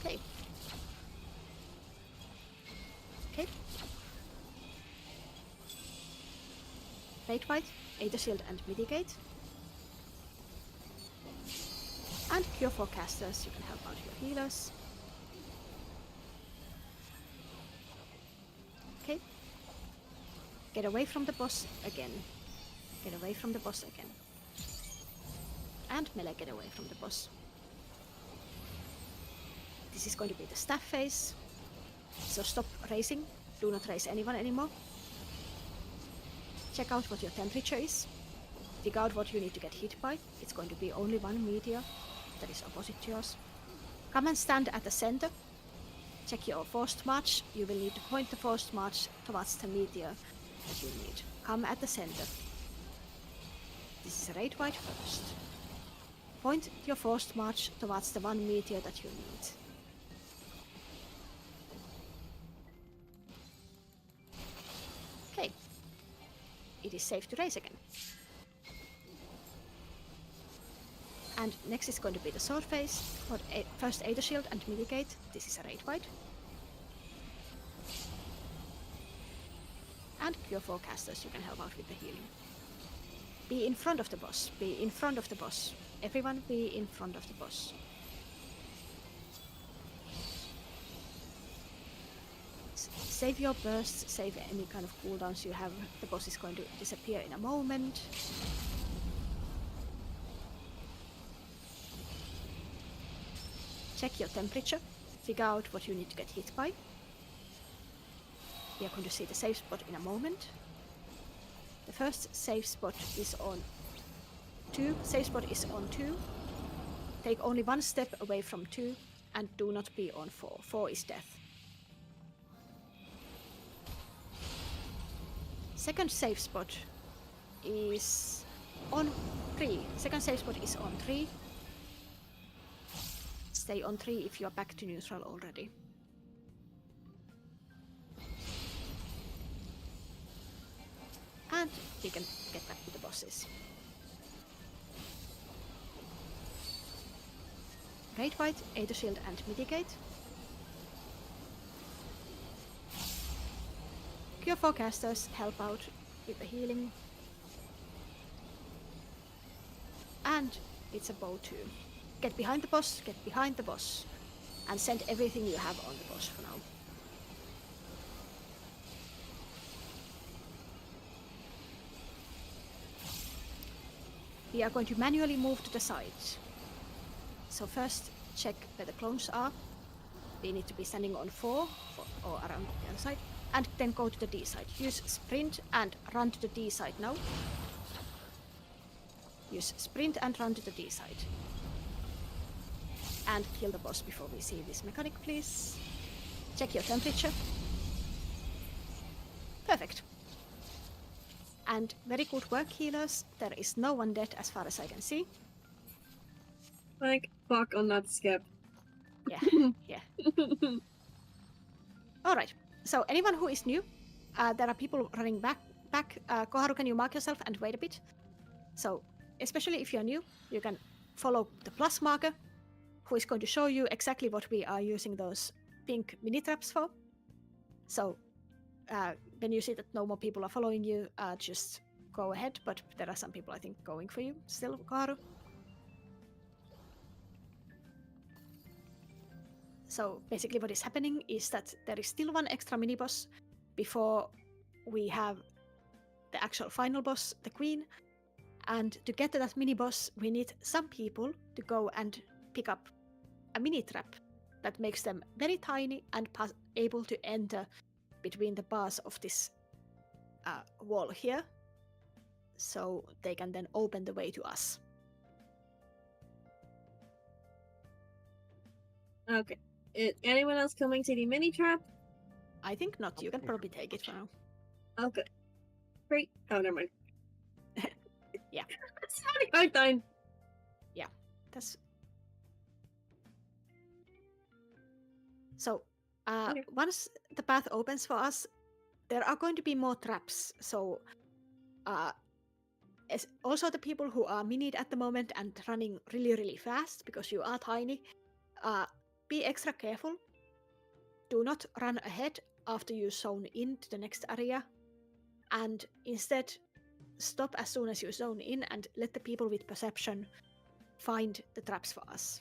Okay. Okay. Rate fight, Aether Shield and Mitigate. And Cure for casters, you can help out your healers. Okay. Get away from the boss again. Get away from the boss again. And melee, get away from the boss. This is going to be the staff phase. So stop racing. Do not race anyone anymore. Check out what your temperature is. Dig out what you need to get hit by. It's going to be only one meteor that is opposite to yours. Come and stand at the center. Check your forced march. You will need to point the forced march towards the meteor that you need. Come at the center. This is a raid fight first. Point your forced march towards the one meteor that you need. Okay. It is safe to race again. And next is going to be the sword phase. First Aether Shield and Mitigate. This is a raid fight. And Cure for casters, you can help out with the healing. Be in front of the boss. Be in front of the boss. Everyone be in front of the boss. Save your bursts, save any kind of cooldowns you have. The boss is going to disappear in a moment. Check your temperature. Figure out what you need to get hit by. We are going to see the safe spot in a moment. The first safe spot is on 2. Safe spot is on 2. Take only one step away from 2 and do not be on 4. 4 is death. Second safe spot is on 3. Second safe spot is on 3. Stay on 3 if you are back to neutral already. And we can get back to the bosses. Raid fight, Aether Shield and Mitigate. Cure for casters, help out with the healing. And it's a bow too. Get behind the boss, get behind the boss. And send everything you have on the boss for now. We are going to manually move to the sides. So first check where the clones are. We need to be standing on 4 or around the other side. And then go to the D side. Use sprint and run to the D side now. Use sprint and run to the D side. And kill the boss before we see this mechanic, please. Check your temperature. Perfect. And very good work, healers. There is no one dead as far as I can see. Like, fuck on that skip. Yeah, yeah. Alright, so anyone who is new, there are people running back. Koharu, can you mark yourself and wait a bit? So, especially if you're new, you can follow the plus marker, who is going to show you exactly what we are using those pink mini traps for. So, when you see that no more people are following you, just go ahead, but there are some people I think going for you still, Koharu. So basically what is happening is that there is still one extra mini boss before we have the actual final boss, the Queen, And to get to that mini boss, we need some people to go and pick up a mini trap that makes them very tiny and able to enter between the bars of this wall here, so they can then open the way to us. Okay. Anyone else coming to the mini trap? I think not. You can probably take it for now. Okay. Great. Oh, never mind. Yeah. It's not hard time. Yeah, that's. So, Okay. once the path opens for us, there are going to be more traps. So, as also the people who are minied at the moment and running really, really fast because you are tiny, be extra careful. Do not run ahead after you zone into the next area, and instead stop as soon as you zone in and let the people with perception find the traps for us.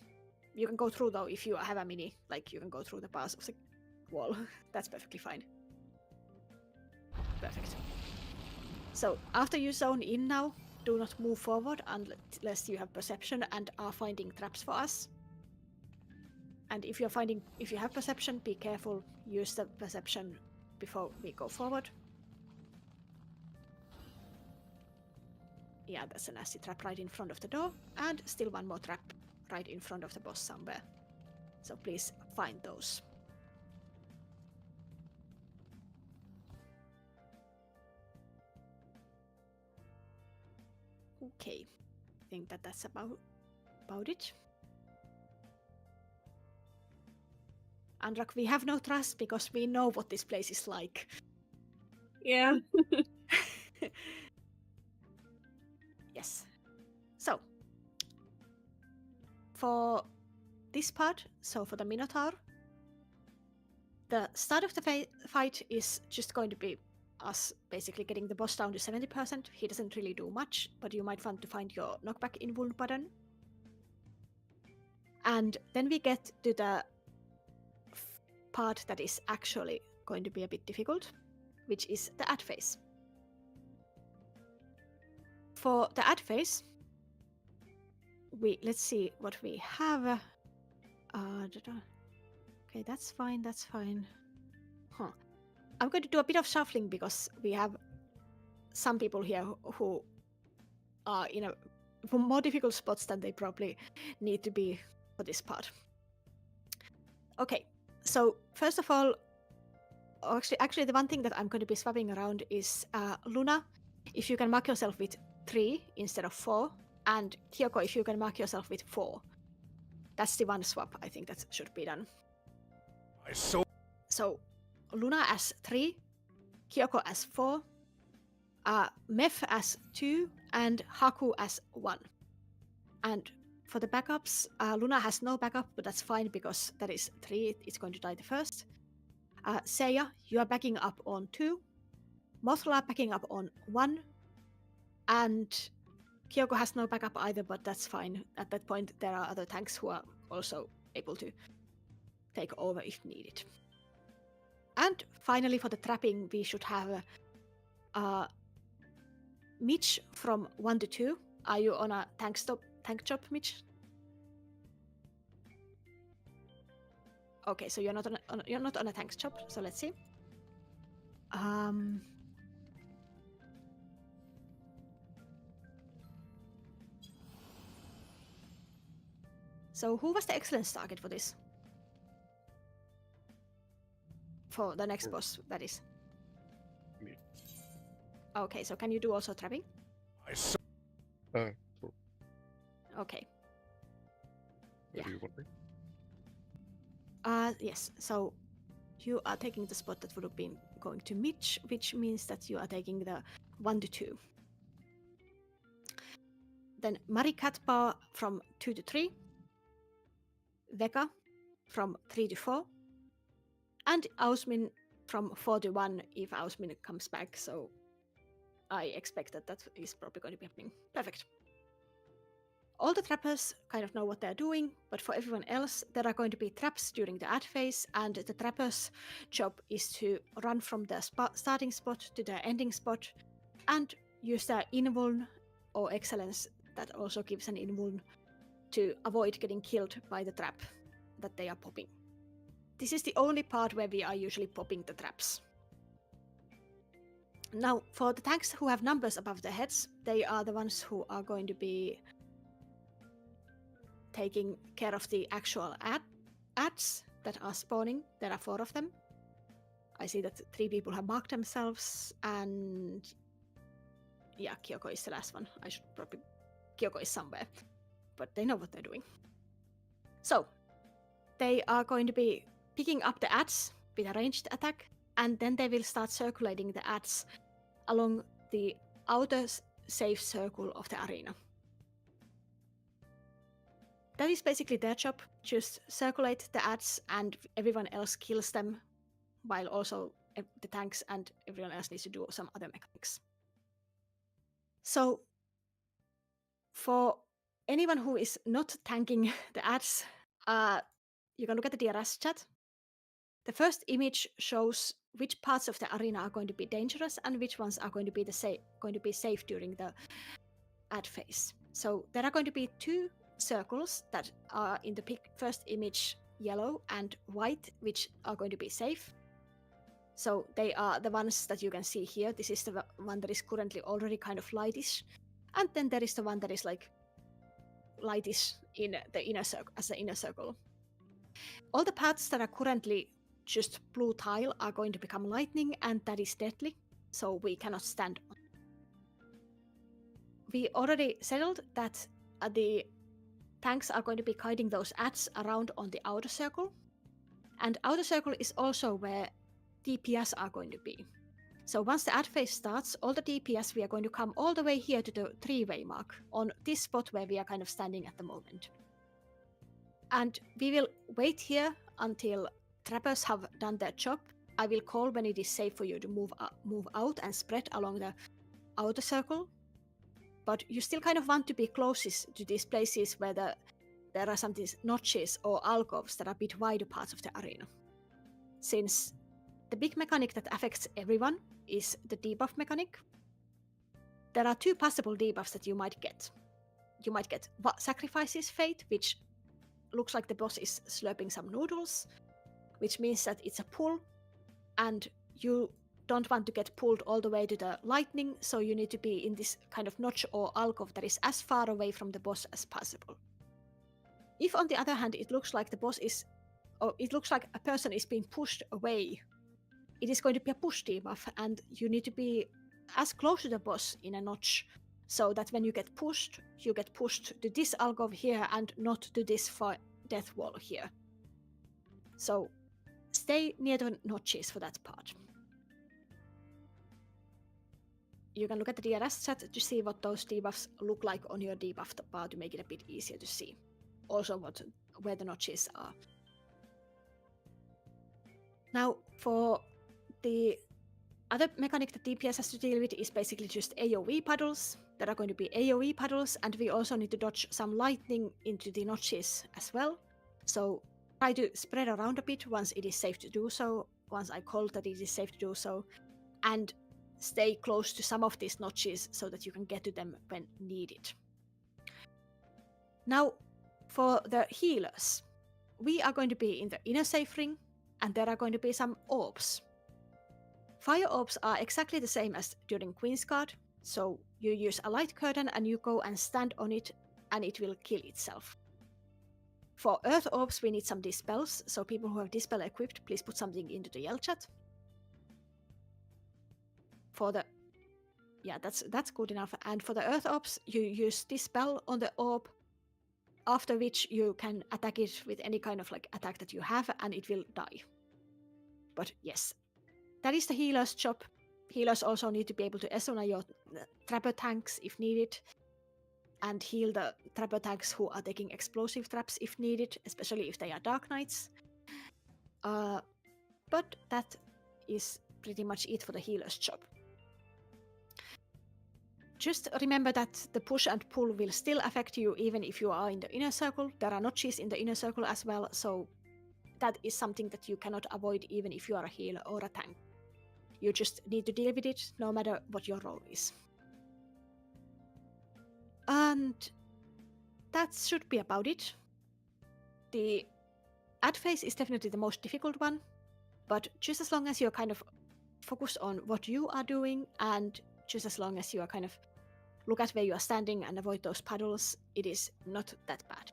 You can go through though if you have a mini, like you can go through the bars of the wall. That's perfectly fine. Perfect. So after you zone in now, do not move forward unless you have perception and are finding traps for us. And if you have perception, be careful. Use the perception before we go forward. Yeah, that's a nasty trap right in front of the door, and still one more trap right in front of the boss somewhere. So please find those. Okay, I think that's about it. Andrak, we have no trust because we know what this place is like. Yeah. Yes. So, for this part, so for the Minotaur, the start of the fight is just going to be us basically getting the boss down to 70%. He doesn't really do much, but you might want to find your knockback invuln button. And then we get to the part that is actually going to be a bit difficult, which is the ad phase. For the ad phase, let's see what we have. Okay, that's fine. Huh. I'm going to do a bit of shuffling because we have some people here who are in more difficult spots than they probably need to be for this part. Okay, so first of all, actually the one thing that I'm going to be swapping around is Luna, if you can mark yourself with 3 instead of 4, and Kyoko, if you can mark yourself with 4. That's the one swap I think that should be done. So Luna as 3, Kyoko as 4, Meph as 2, and Haku as 1. And for the backups, Luna has no backup, but that's fine because that is 3, it's going to die the first. Seiya, you are backing up on 2, Mothra backing up on 1, and Kyoko has no backup either, but that's fine. At that point, there are other tanks who are also able to take over if needed. And finally, for the trapping, we should have Mitch from 1 to 2. Are you on a tank job, Mitch? Okay, so you're not on a tank job. So let's see. So who was the excellence target for this? For the next boss, that is. Me. Okay, so can you do also trapping? Sure. Okay. Where do you want me? Yes, so you are taking the spot that would have been going to Mitch, which means that you are taking the 1 to 2. Then Mari Katpa from 2 to 3. Veka from 3 to 4. And Ausmin from 4 to 1 if Ausmin comes back, so I expect that is probably going to be happening. Perfect. All the trappers kind of know what they're doing, but for everyone else, there are going to be traps during the ad phase, and the trapper's job is to run from the starting spot to the ending spot and use their invuln or excellence that also gives an invuln to avoid getting killed by the trap that they are popping. This is the only part where we are usually popping the traps. Now, for the tanks who have numbers above their heads, they are the ones who are going to be taking care of the actual ads that are spawning. There are 4 of them. I see that 3 people have marked themselves, and yeah, Kyoko is the last one. I should probably... Kyoko is somewhere, but they know what they're doing. So, they are going to be picking up the ads with a ranged attack, and then they will start circulating the ads along the outer safe circle of the arena. That is basically their job, just circulate the ads and everyone else kills them, while also the tanks and everyone else needs to do some other mechanics. So, for anyone who is not tanking the ads, you can look at the DRS chat. The first image shows which parts of the arena are going to be dangerous and which ones are going to be safe during the ad phase. So there are going to be 2 circles that are in the first image, yellow and white, which are going to be safe. So they are the ones that you can see here. This is the one that is currently already kind of lightish, and then there is the one that is like lightish in the inner circle, as the inner circle. All the paths that are currently just blue tile are going to become lightning, and that is deadly, so we cannot stand on. We already settled that the tanks are going to be guiding those ads around on the outer circle, and outer circle is also where DPS are going to be. So once the ad phase starts, all the DPS, we are going to come all the way here to the 3-way mark on this spot where we are kind of standing at the moment. And we will wait here until trappers have done their job. I will call when it is safe for you to move out and spread along the outer circle. But you still kind of want to be closest to these places where there are some these notches or alcoves that are a bit wider parts of the arena. Since the big mechanic that affects everyone is the debuff mechanic, there are 2 possible debuffs that you might get. You might get Sacrifice's Fate, which looks like the boss is slurping some noodles, which means that it's a pull, and you don't want to get pulled all the way to the lightning, so you need to be in this kind of notch or alcove that is as far away from the boss as possible. If on the other hand it looks like the boss is, or it looks like a person is being pushed away, it is going to be a push debuff, and you need to be as close to the boss in a notch, so that when you get pushed to this alcove here and not to this death wall here. So stay near the notches for that part. You can look at the DRS chat to see what those debuffs look like on your debuff bar to make it a bit easier to see. Also where the notches are. Now, for the other mechanic that DPS has to deal with is basically just AoE puddles. There are going to be AoE puddles, and we also need to dodge some lightning into the notches as well. So try to spread around a bit once it is safe to do so, once I call that it is safe to do so, and stay close to some of these notches so that you can get to them when needed. Now, for the healers, we are going to be in the inner safe ring, and there are going to be some orbs. Fire orbs are exactly the same as during Queen's Guard, so you use a light curtain and you go and stand on it, and it will kill itself. For earth orbs, we need some dispels, so people who have dispel equipped, please put something into the yell chat. For the... yeah, that's good enough. And for the earth orbs, you use dispel on the orb, after which you can attack it with any kind of like attack that you have, and it will die. But yes, that is the healer's job. Healers also need to be able to SONA your trapper tanks if needed, and heal the trapper tanks who are taking explosive traps if needed, especially if they are Dark Knights. But that is pretty much it for the healer's job. Just remember that the push and pull will still affect you even if you are in the inner circle. There are notches in the inner circle as well, so that is something that you cannot avoid even if you are a healer or a tank. You just need to deal with it no matter what your role is. And that should be about it. The ad phase is definitely the most difficult one, but just as long as you're kind of focused on what you are doing, and just as long as you are kind of look at where you are standing and avoid those puddles, it is not that bad.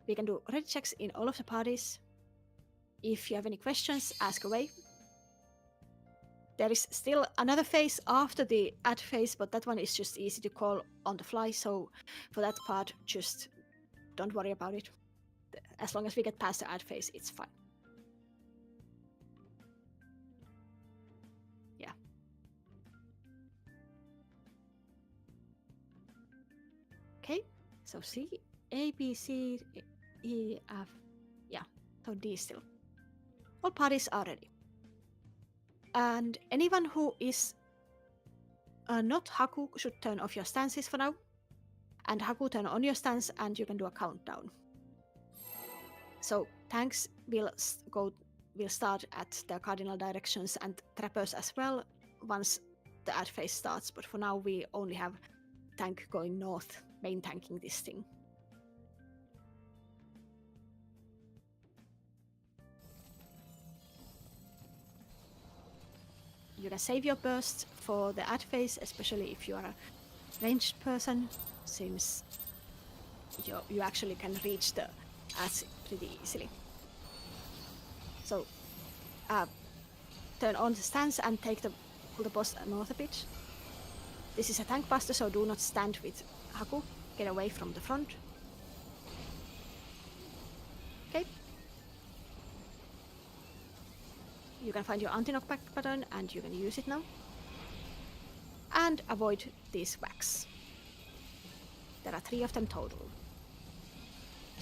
We can do ready checks in all of the parties. If you have any questions, ask away. There is still another phase after the ad phase, but that one is just easy to call on the fly, so for that part, just don't worry about it. As long as we get past the ad phase, it's fine. Yeah. Okay, so C, A, B, C, E, F, yeah, so D still. All parties are ready. And anyone who is not Haku should turn off your stances for now. And Haku, turn on your stance and you can do a countdown. So tanks will start at their cardinal directions and trappers as well once the ad phase starts. But for now we only have tank going north, main tanking this thing. You can save your bursts for the ad phase, especially if you are a ranged person, since you actually can reach the ads pretty easily. So turn on the stance and pull the boss north a bit. This is a tank buster, so do not stand with Haku. Get away from the front. Okay. You can find your anti-knockback pattern and you can use it now. And avoid these whacks. There are 3 of them total.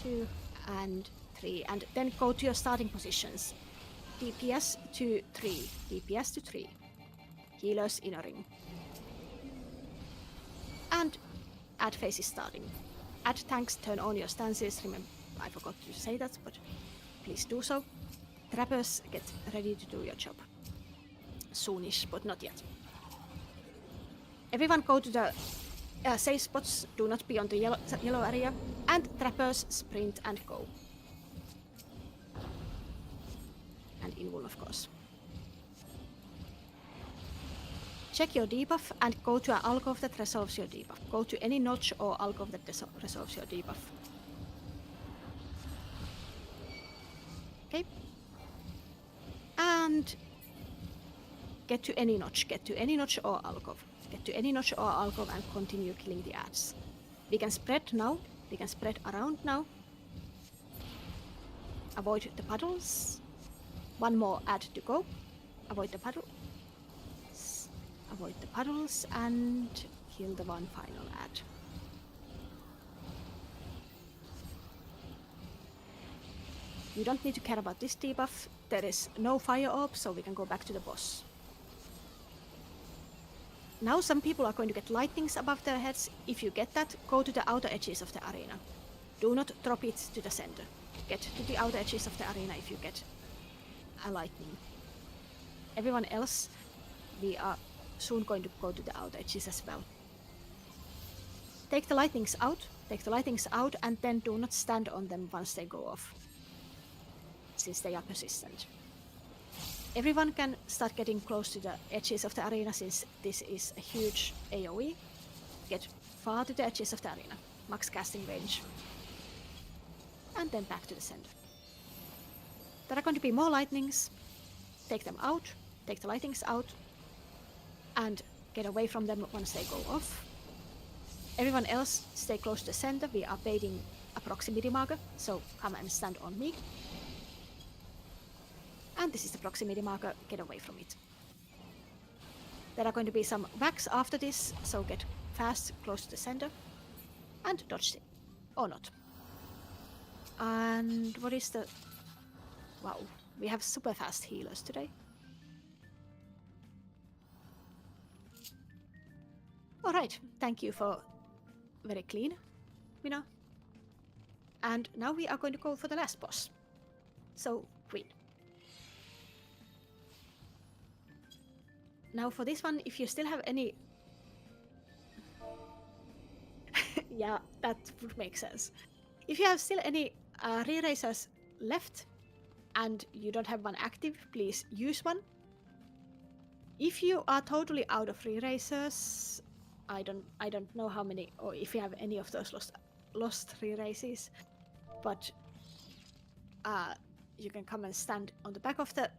2 and 3. And then go to your starting positions. DPS to 3. DPS to 3. Healers in a ring. And ad phase is starting. Ad tanks, turn on your stances. Remember, I forgot to say that, but please do so. Trappers, get ready to do your job. Soonish, but not yet. Everyone go to the safe spots. Do not be on the yellow area. And trappers, sprint and go. And invul, of course. Check your debuff and go to an alcove that resolves your debuff. Go to any notch or alcove that resolves your debuff. Okay. And get to any notch. Get to any notch or alcove. Get to any notch or alcove and continue killing the ads. We can spread now. We can spread around now. Avoid the puddles. One more ad to go. Avoid the puddle. Avoid the puddles and kill the one final ad. You don't need to care about this debuff. There is no fire orb, so we can go back to the boss. Now some people are going to get lightnings above their heads. If you get that, go to the outer edges of the arena. Do not drop it to the center. Get to the outer edges of the arena if you get a lightning. Everyone else, we are soon going to go to the outer edges as well. Take the lightnings out, and then do not stand on them once they go off, since they are persistent. Everyone can start getting close to the edges of the arena, since this is a huge AoE. Get far to the edges of the arena, max casting range, and then back to the center. There are going to be more lightnings. Take them out, take the lightnings out, and get away from them once they go off. Everyone else, stay close to the center. We are baiting a proximity marker, so come and stand on me. And this is the proximity marker, get away from it. There are going to be some whacks after this, so get fast, close to the center, and dodge it, or not. And what is the... Wow, we have super fast healers today. Alright, thank you for very clean, Mina. And now we are going to go for the last boss. So, Queen. Now for this one, if you still have any Yeah, that would make sense. If you have still any re-racers left and you don't have one active, please use one. If you are totally out of re-racers, I don't know how many, or if you have any of those lost re-races, but you can come and stand on the back of the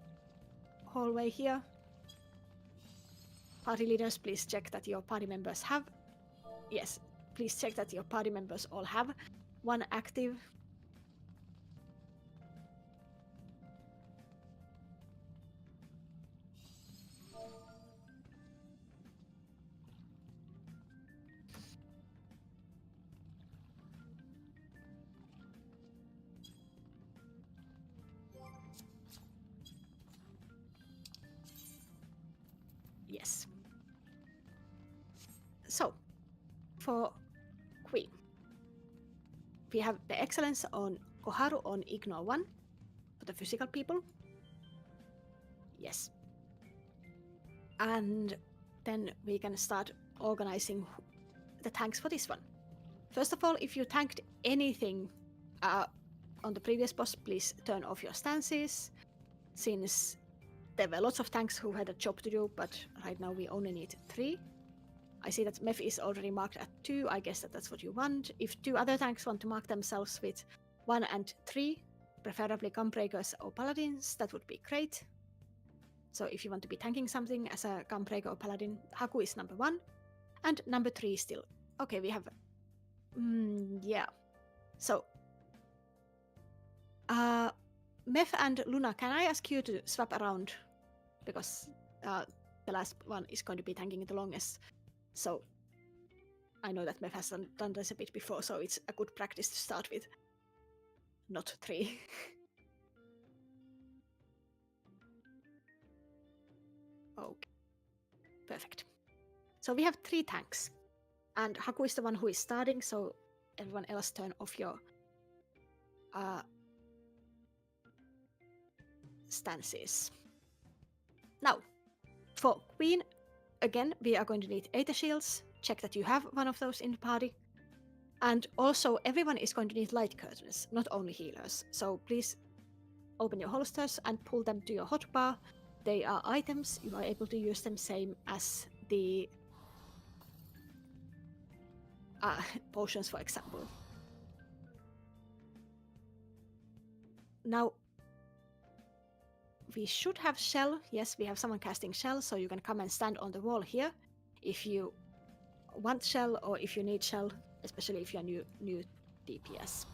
hallway here. Party leaders, please check that your party members have. Yes, please check that your party members all have one active. Yes. So, for Queen, we have the excellence on Koharu on Ignore 1 for the physical people. Yes. And then we can start organizing the tanks for this one. First of all, if you tanked anything on the previous boss, please turn off your stances, since there were lots of tanks who had a job to do, but right now we only need 3. I see that Meph is already marked at 2. I guess that's what you want. If 2 other tanks want to mark themselves with 1 and 3, preferably Gunbreakers or Paladins, that would be great. So if you want to be tanking something as a Gunbreaker or Paladin, Haku is number 1. And number 3 still. Okay, we have... yeah. So... Meph and Luna, can I ask you to swap around? Because the last one is going to be tanking the longest. So I know that Meph has done this a bit before, so it's a good practice to start with. Not 3. Okay. Perfect. So we have 3 tanks. And Haku is the one who is starting, so everyone else turn off your stances. Now, for Queen, again, we are going to need Aether Shields. Check that you have one of those in the party. And also, everyone is going to need light curtains, not only healers. So please open your holsters and pull them to your hotbar. They are items. You are able to use them same as the potions, for example. Now, we should have shell. Yes, we have someone casting shell, so you can come and stand on the wall here if you want shell or if you need shell, especially if you're new DPS.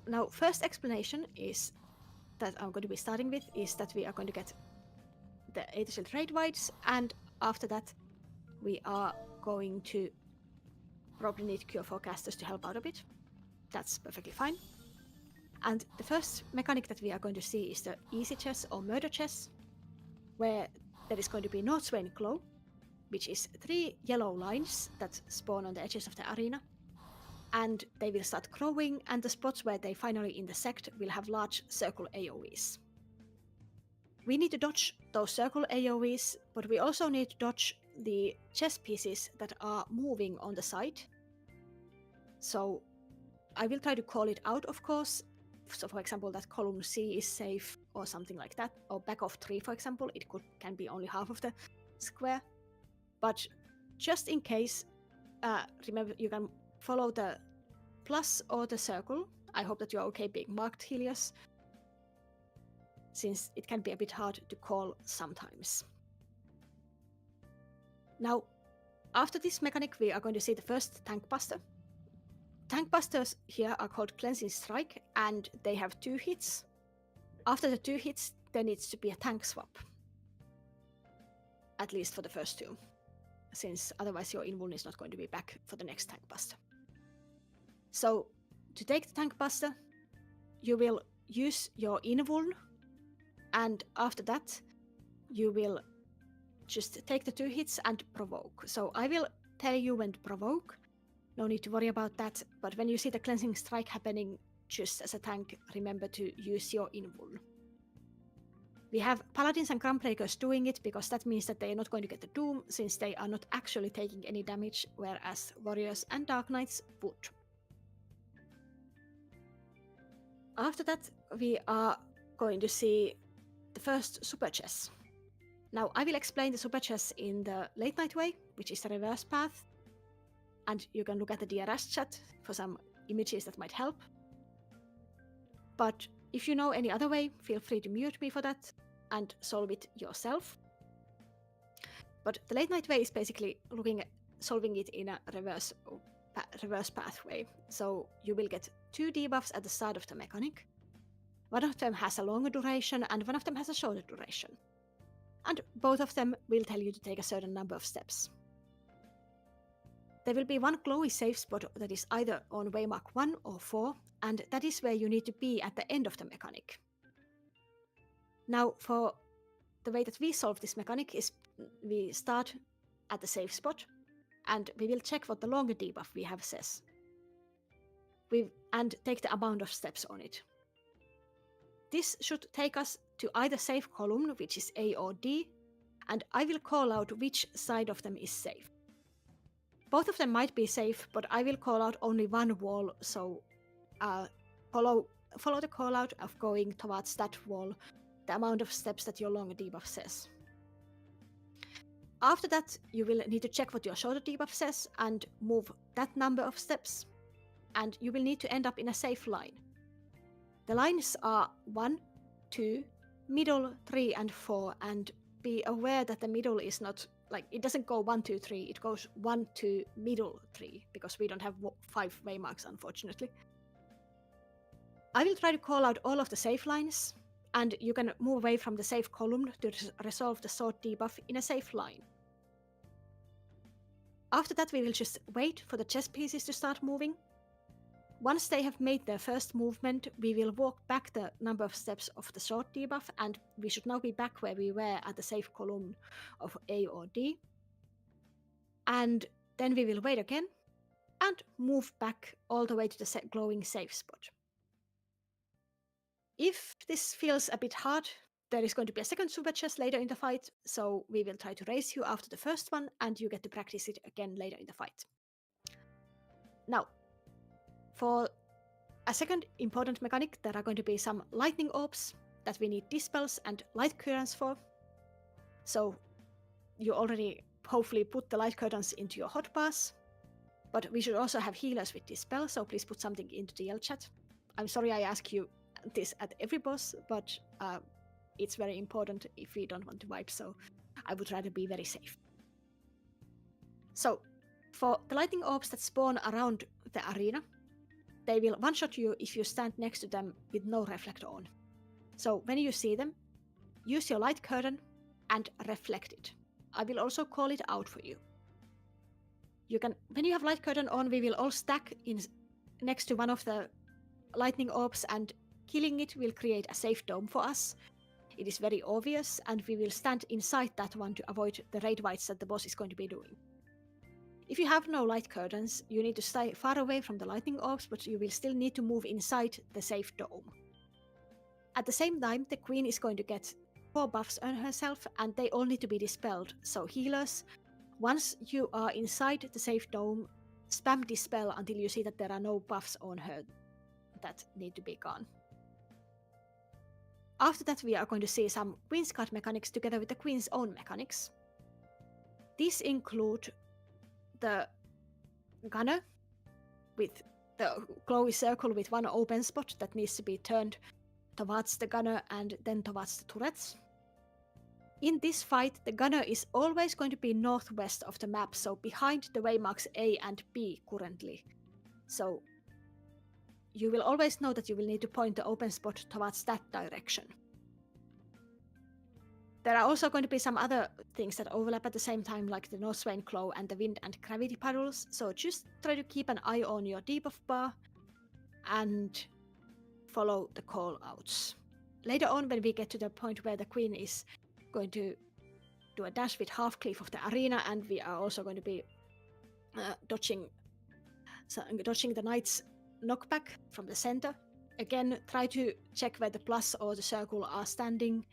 Now, first explanation is that I'm going to be starting with is that we are going to get the Aether Shield raid wides, and after that we are going to probably need Cure Forecasters to help out a bit. That's perfectly fine. And the first mechanic that we are going to see is the Easy Chess or Murder Chess, where there is going to be North Swain Glow, which is 3 yellow lines that spawn on the edges of the arena. And they will start growing, and the spots where they finally intersect will have large circle AoEs. We need to dodge those circle AoEs, but we also need to dodge the chess pieces that are moving on the side. So I will try to call it out, of course. So for example, that column C is safe or something like that, or back of 3, for example, it can be only half of the square. But just in case, remember you can follow the plus or the circle. I hope that you are okay being marked, Helios, since it can be a bit hard to call sometimes. Now, after this mechanic, we are going to see the first Tank Buster. Tank Busters here are called Cleansing Strike, and they have 2 hits. After the 2 hits, there needs to be a tank swap. At least for the first 2, since otherwise your invuln is not going to be back for the next Tank Buster. So, to take the Tank Buster, you will use your invuln, and after that, you will just take the 2 hits and provoke. So I will tell you when to provoke. No need to worry about that, but when you see the Cleansing Strike happening, just as a tank, remember to use your invuln. We have Paladins and Gunbreakers doing it because that means that they are not going to get the Doom since they are not actually taking any damage, whereas Warriors and Dark Knights would. After that, we are going to see the first Super Chess. Now, I will explain the Super Chess in the Late Night way, which is the reverse path, and you can look at the DRS chat for some images that might help. But if you know any other way, feel free to mute me for that and solve it yourself. But the Late Night way is basically looking at solving it in a reverse pathway. So you will get 2 debuffs at the start of the mechanic. One of them has a longer duration and one of them has a shorter duration. And both of them will tell you to take a certain number of steps. There will be one glowy safe spot that is either on waymark 1 or 4, and that is where you need to be at the end of the mechanic. Now, for the way that we solve this mechanic is we start at the safe spot, and we will check what the longer debuff we have says. And take the amount of steps on it. This should take us to either safe column, which is A or D, and I will call out which side of them is safe. Both of them might be safe, but I will call out only one wall, so follow the call out of going towards that wall, the amount of steps that your longer debuff says. After that, you will need to check what your shorter debuff says and move that number of steps, and you will need to end up in a safe line. The lines are 1, 2, middle, 3, and 4, and be aware that the middle is not, like, it doesn't go 1, 2, 3, it goes 1, 2, middle, 3, because we don't have 5 waymarks, unfortunately. I will try to call out all of the safe lines, and you can move away from the safe column to resolve the short debuff in a safe line. After that, we will just wait for the chess pieces to start moving. Once they have made their first movement, we will walk back the number of steps of the short debuff, and we should now be back where we were at the safe column of A or D. And then we will wait again and move back all the way to the glowing safe spot. If this feels a bit hard, there is going to be a second super chest later in the fight, so we will try to raise you after the first one, and you get to practice it again later in the fight. Now, for a second important mechanic, there are going to be some lightning orbs that we need dispels and light currents for. So you already hopefully put the light curtains into your hotbars, but we should also have healers with dispel, so please put something into the DL chat. I'm sorry I ask you this at every boss, but it's very important if we don't want to wipe, so I would rather be very safe. So for the lightning orbs that spawn around the arena, they will one-shot you if you stand next to them with no reflect on. So when you see them, use your light curtain and reflect it. I will also call it out for you. When you have light curtain on, we will all stack next to one of the lightning orbs, and killing it will create a safe dome for us. It is very obvious, and we will stand inside that one to avoid the raid wights that the boss is going to be doing. If you have no light curtains, you need to stay far away from the lightning orbs, but you will still need to move inside the safe dome. At the same time, the queen is going to get 4 buffs on herself, and they all need to be dispelled. So healers, once you are inside the safe dome, spam dispel until you see that there are no buffs on her that need to be gone. After that, we are going to see some Queen's Guard mechanics together with the Queen's own mechanics. These include the gunner with the glowy circle with one open spot that needs to be turned towards the gunner and then towards the turrets. In this fight, the gunner is always going to be northwest of the map, so behind the waymarks A and B currently. So you will always know that you will need to point the open spot towards that direction. There are also going to be some other things that overlap at the same time, like the Northswain Claw and the Wind and Gravity Paddles, so just try to keep an eye on your debuff bar and follow the call-outs. Later on, when we get to the point where the Queen is going to do a dash with half cleave of the arena, and we are also going to be dodging the Knight's knockback from the center. Again, try to check where the plus or the circle are standing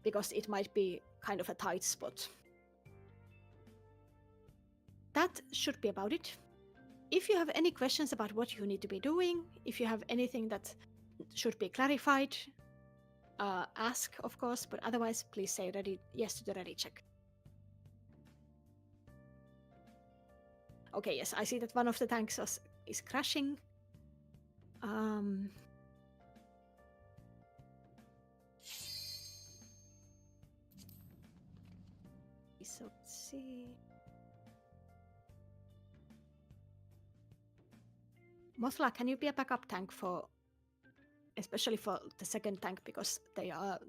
because it might be kind of a tight spot. That should be about it. If you have any questions about what you need to be doing, if you have anything that should be clarified, ask, of course, but otherwise, please say ready, yes to the ready check. Okay, yes, I see that one of the tanks is crashing. So let's see. Mothla, can you be a backup tank for, especially for the second tank, because they are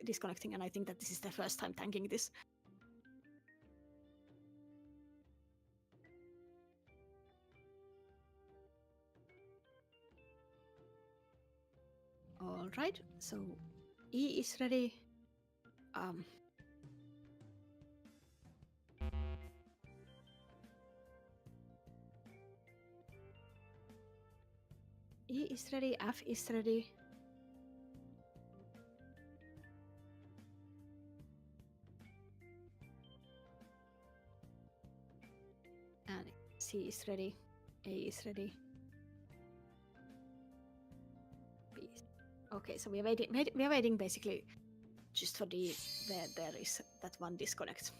disconnecting, and I think that this is the first time tanking this. All right, so E is ready. E is ready, F is ready. And C is ready, A is ready. B is... Okay, so we are waiting basically just for D where there is that one disconnect.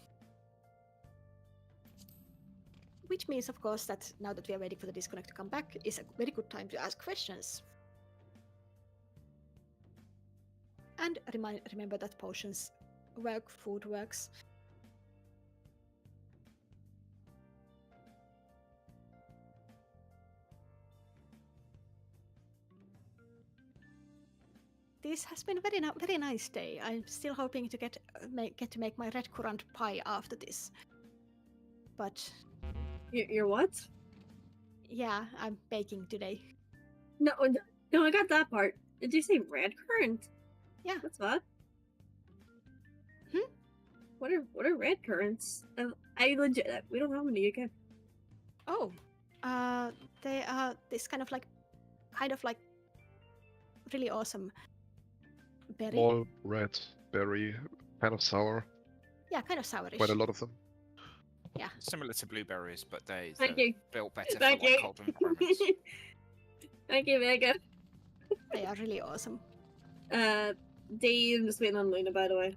Which means, of course, that now that we are waiting for the disconnect to come back is a very good time to ask questions. And remember that potions work, food works. This has been a very nice day. I'm still hoping to get to make my red currant pie after this. But You're what? yeah, I'm baking today. No, I got that part. Did you say red currant? Yeah. What's that? Hmm? What are red currants? I legit we don't have any again. Oh, they are this kind of like really awesome berry. Small red berry, kind of sour. Yeah, kind of sourish. Quite a lot of them. Yeah. Similar to blueberries, but they're Thank you. built better Thank for like you. cold environments. Thank you, Mega. They are really awesome. Dave, I'm just waiting on Luna, by the way.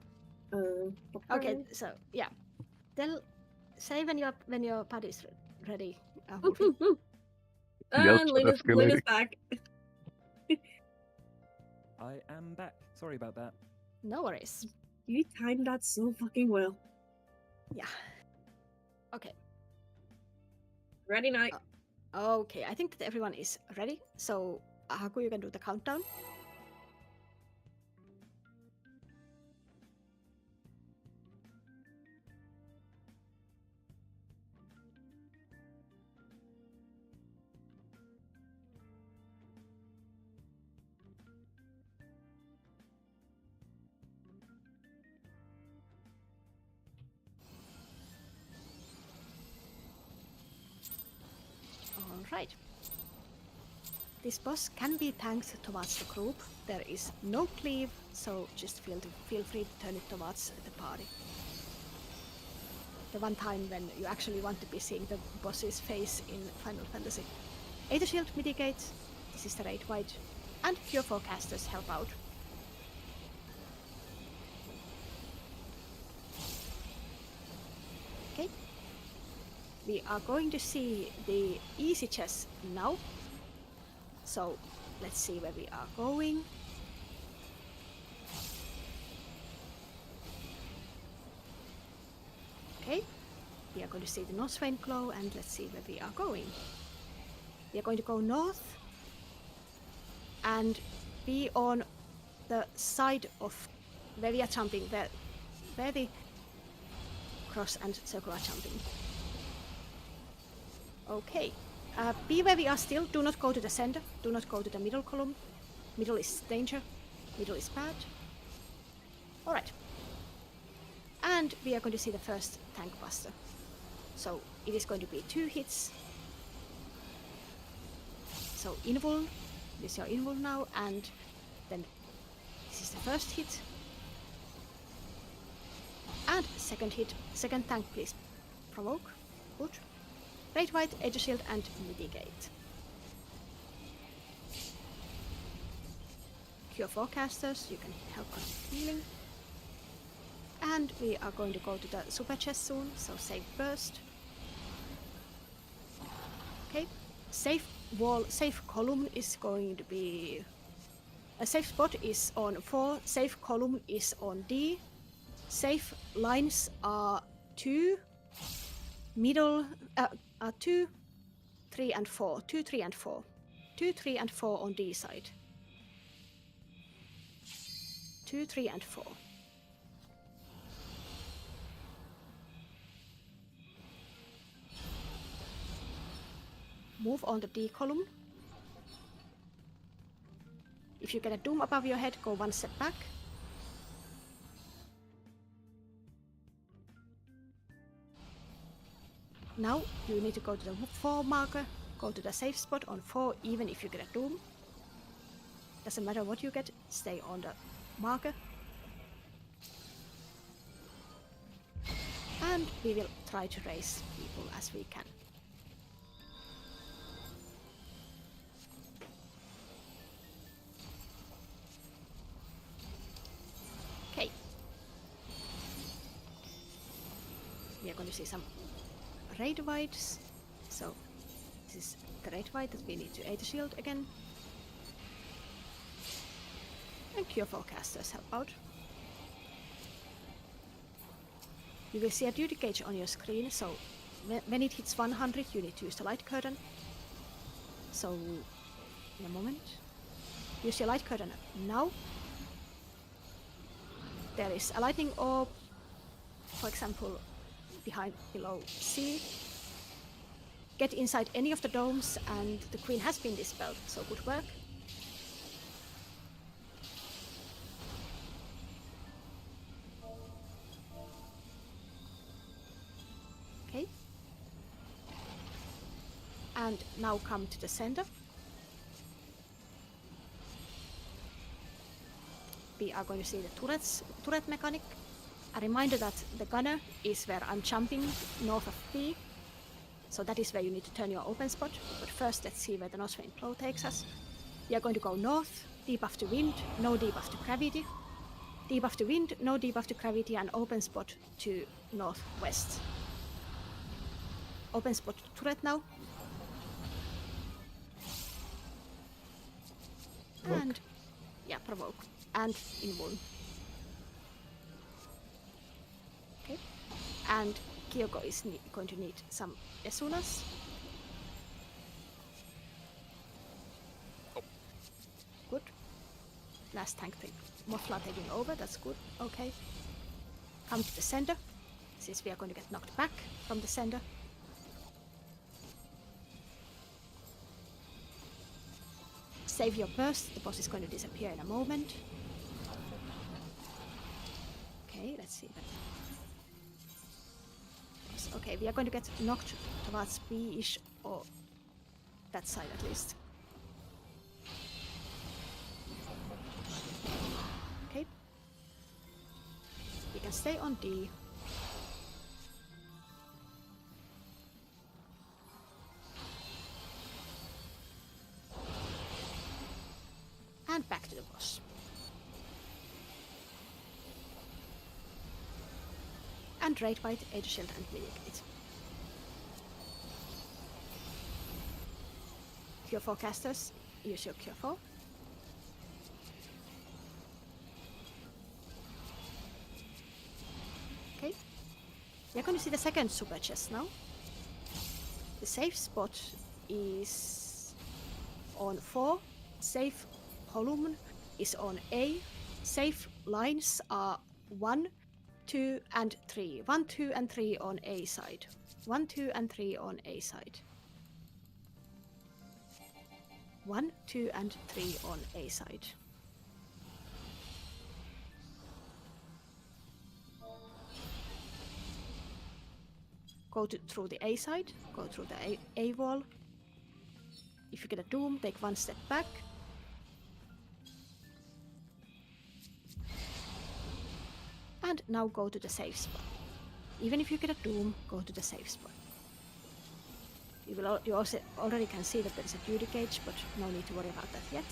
Okay, so yeah, say when your pad is ready. Yes, Luna's escalating. back. I am back. Sorry about that. No worries. You timed that so fucking well. Yeah. Okay. Ready night. Okay, I think that everyone is ready. So Haku, you can do the countdown. Alright. This boss can be tanked towards the group. There is no cleave, so just feel free to turn it towards the party. The one time when you actually want to be seeing the boss's face in Final Fantasy. Aether Shield mitigates, this is the raid wide, and your forecasters help out. Okay. We are going to see the easy chess now. So let's see where we are going. Okay, we are going to see the Northwain glow, and let's see where we are going. We are going to go north and be on the side of where we are jumping, where the cross and circle are jumping. Okay, be where we are still. Do not go to the center. Do not go to the middle column. Middle is danger. Middle is bad. Alright. And we are going to see the first tank buster. So it is going to be 2 hits. So invul. This is your invul now, and then this is the first hit. And second hit, second tank, please. Provoke. Good. Raid White, Edge Shield, and Mitigate. Cure forecasters, you can help on healing. And we are going to go to the super chest soon, so save burst. Okay, safe wall, safe column is going to be... A safe spot is on 4, safe column is on D. Safe lines are 2, middle are 2, 3 and 4. 2, 3 and 4. 2, 3 and 4 on D side. 2, 3 and 4. Move on the D column. If you get a doom above your head, go one step back. Now you need to go to the 4 marker, go to the safe spot on 4 even if you get a doom. Doesn't matter what you get, stay on the marker. And we will try to raise people as we can. Okay. We are going to see some raid whites. So this is the raid white that we need to aid the shield again. And cure forecasters help out. You will see a duty gauge on your screen, so when it hits 100 you need to use the light curtain. So in a moment, use your light curtain now. There is a lightning orb, for example, below C. Get inside any of the domes and the queen has been dispelled, so good work. Okay. And now come to the center. We are going to see the turret mechanic. A reminder that the gunner is where I'm jumping north of B. So that is where you need to turn your open spot. But first let's see where the Northwind Flow takes us. We are going to go north, debuff to wind, no debuff to gravity. Debuff to wind, no debuff to gravity, and open spot to northwest. Open spot to turret now. And yeah, provoke. And in wound. Okay. And Kyoko is going to need some Esunas. Oh. Good. Last tank thing. Mothla taking over, that's good. Okay. Come to the center, since we are going to get knocked back from the center. Save your burst, the boss is going to disappear in a moment. Okay, let's see that. Okay, we are going to get knocked towards B-ish, or that side at least. Okay. We can stay on D. And back to the boss. And raid white, Age Shield, and Mitigate. Cure forecasters, use your Cure 4. Okay. We're going to see the second super chest now. The safe spot is on 4. Safe column is on A. Safe lines are 1, 2 and 3. 1, 2 and 3 on A side. 1, 2 and 3 on A side. 1, 2 and 3 on A side. Go through the A side, go through the A wall. If you get a doom, take one step back. And and now go to the safe spot. Even if you get a doom, go to the safe spot. You also already can see that there is a duty gauge, but no need to worry about that yet.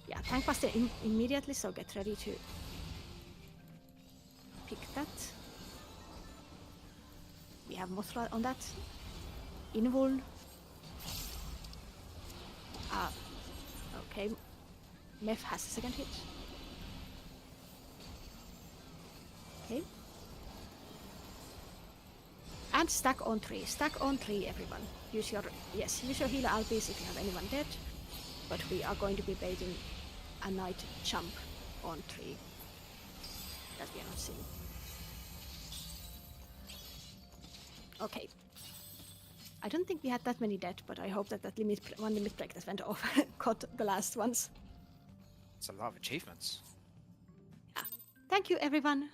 Yeah, tank buster immediately, so get ready to pick that. We have Mothra on that. Invuln. Okay. Meph has a second hit. Okay. And stack on 3. Stack on 3, everyone. Use your healer albies if you have anyone dead. But we are going to be baiting a knight jump on 3 that we are not seeing. Okay. I don't think we had that many dead, but I hope that one limit break that went off caught the last ones. It's a lot of achievements. Yeah. Thank you, everyone.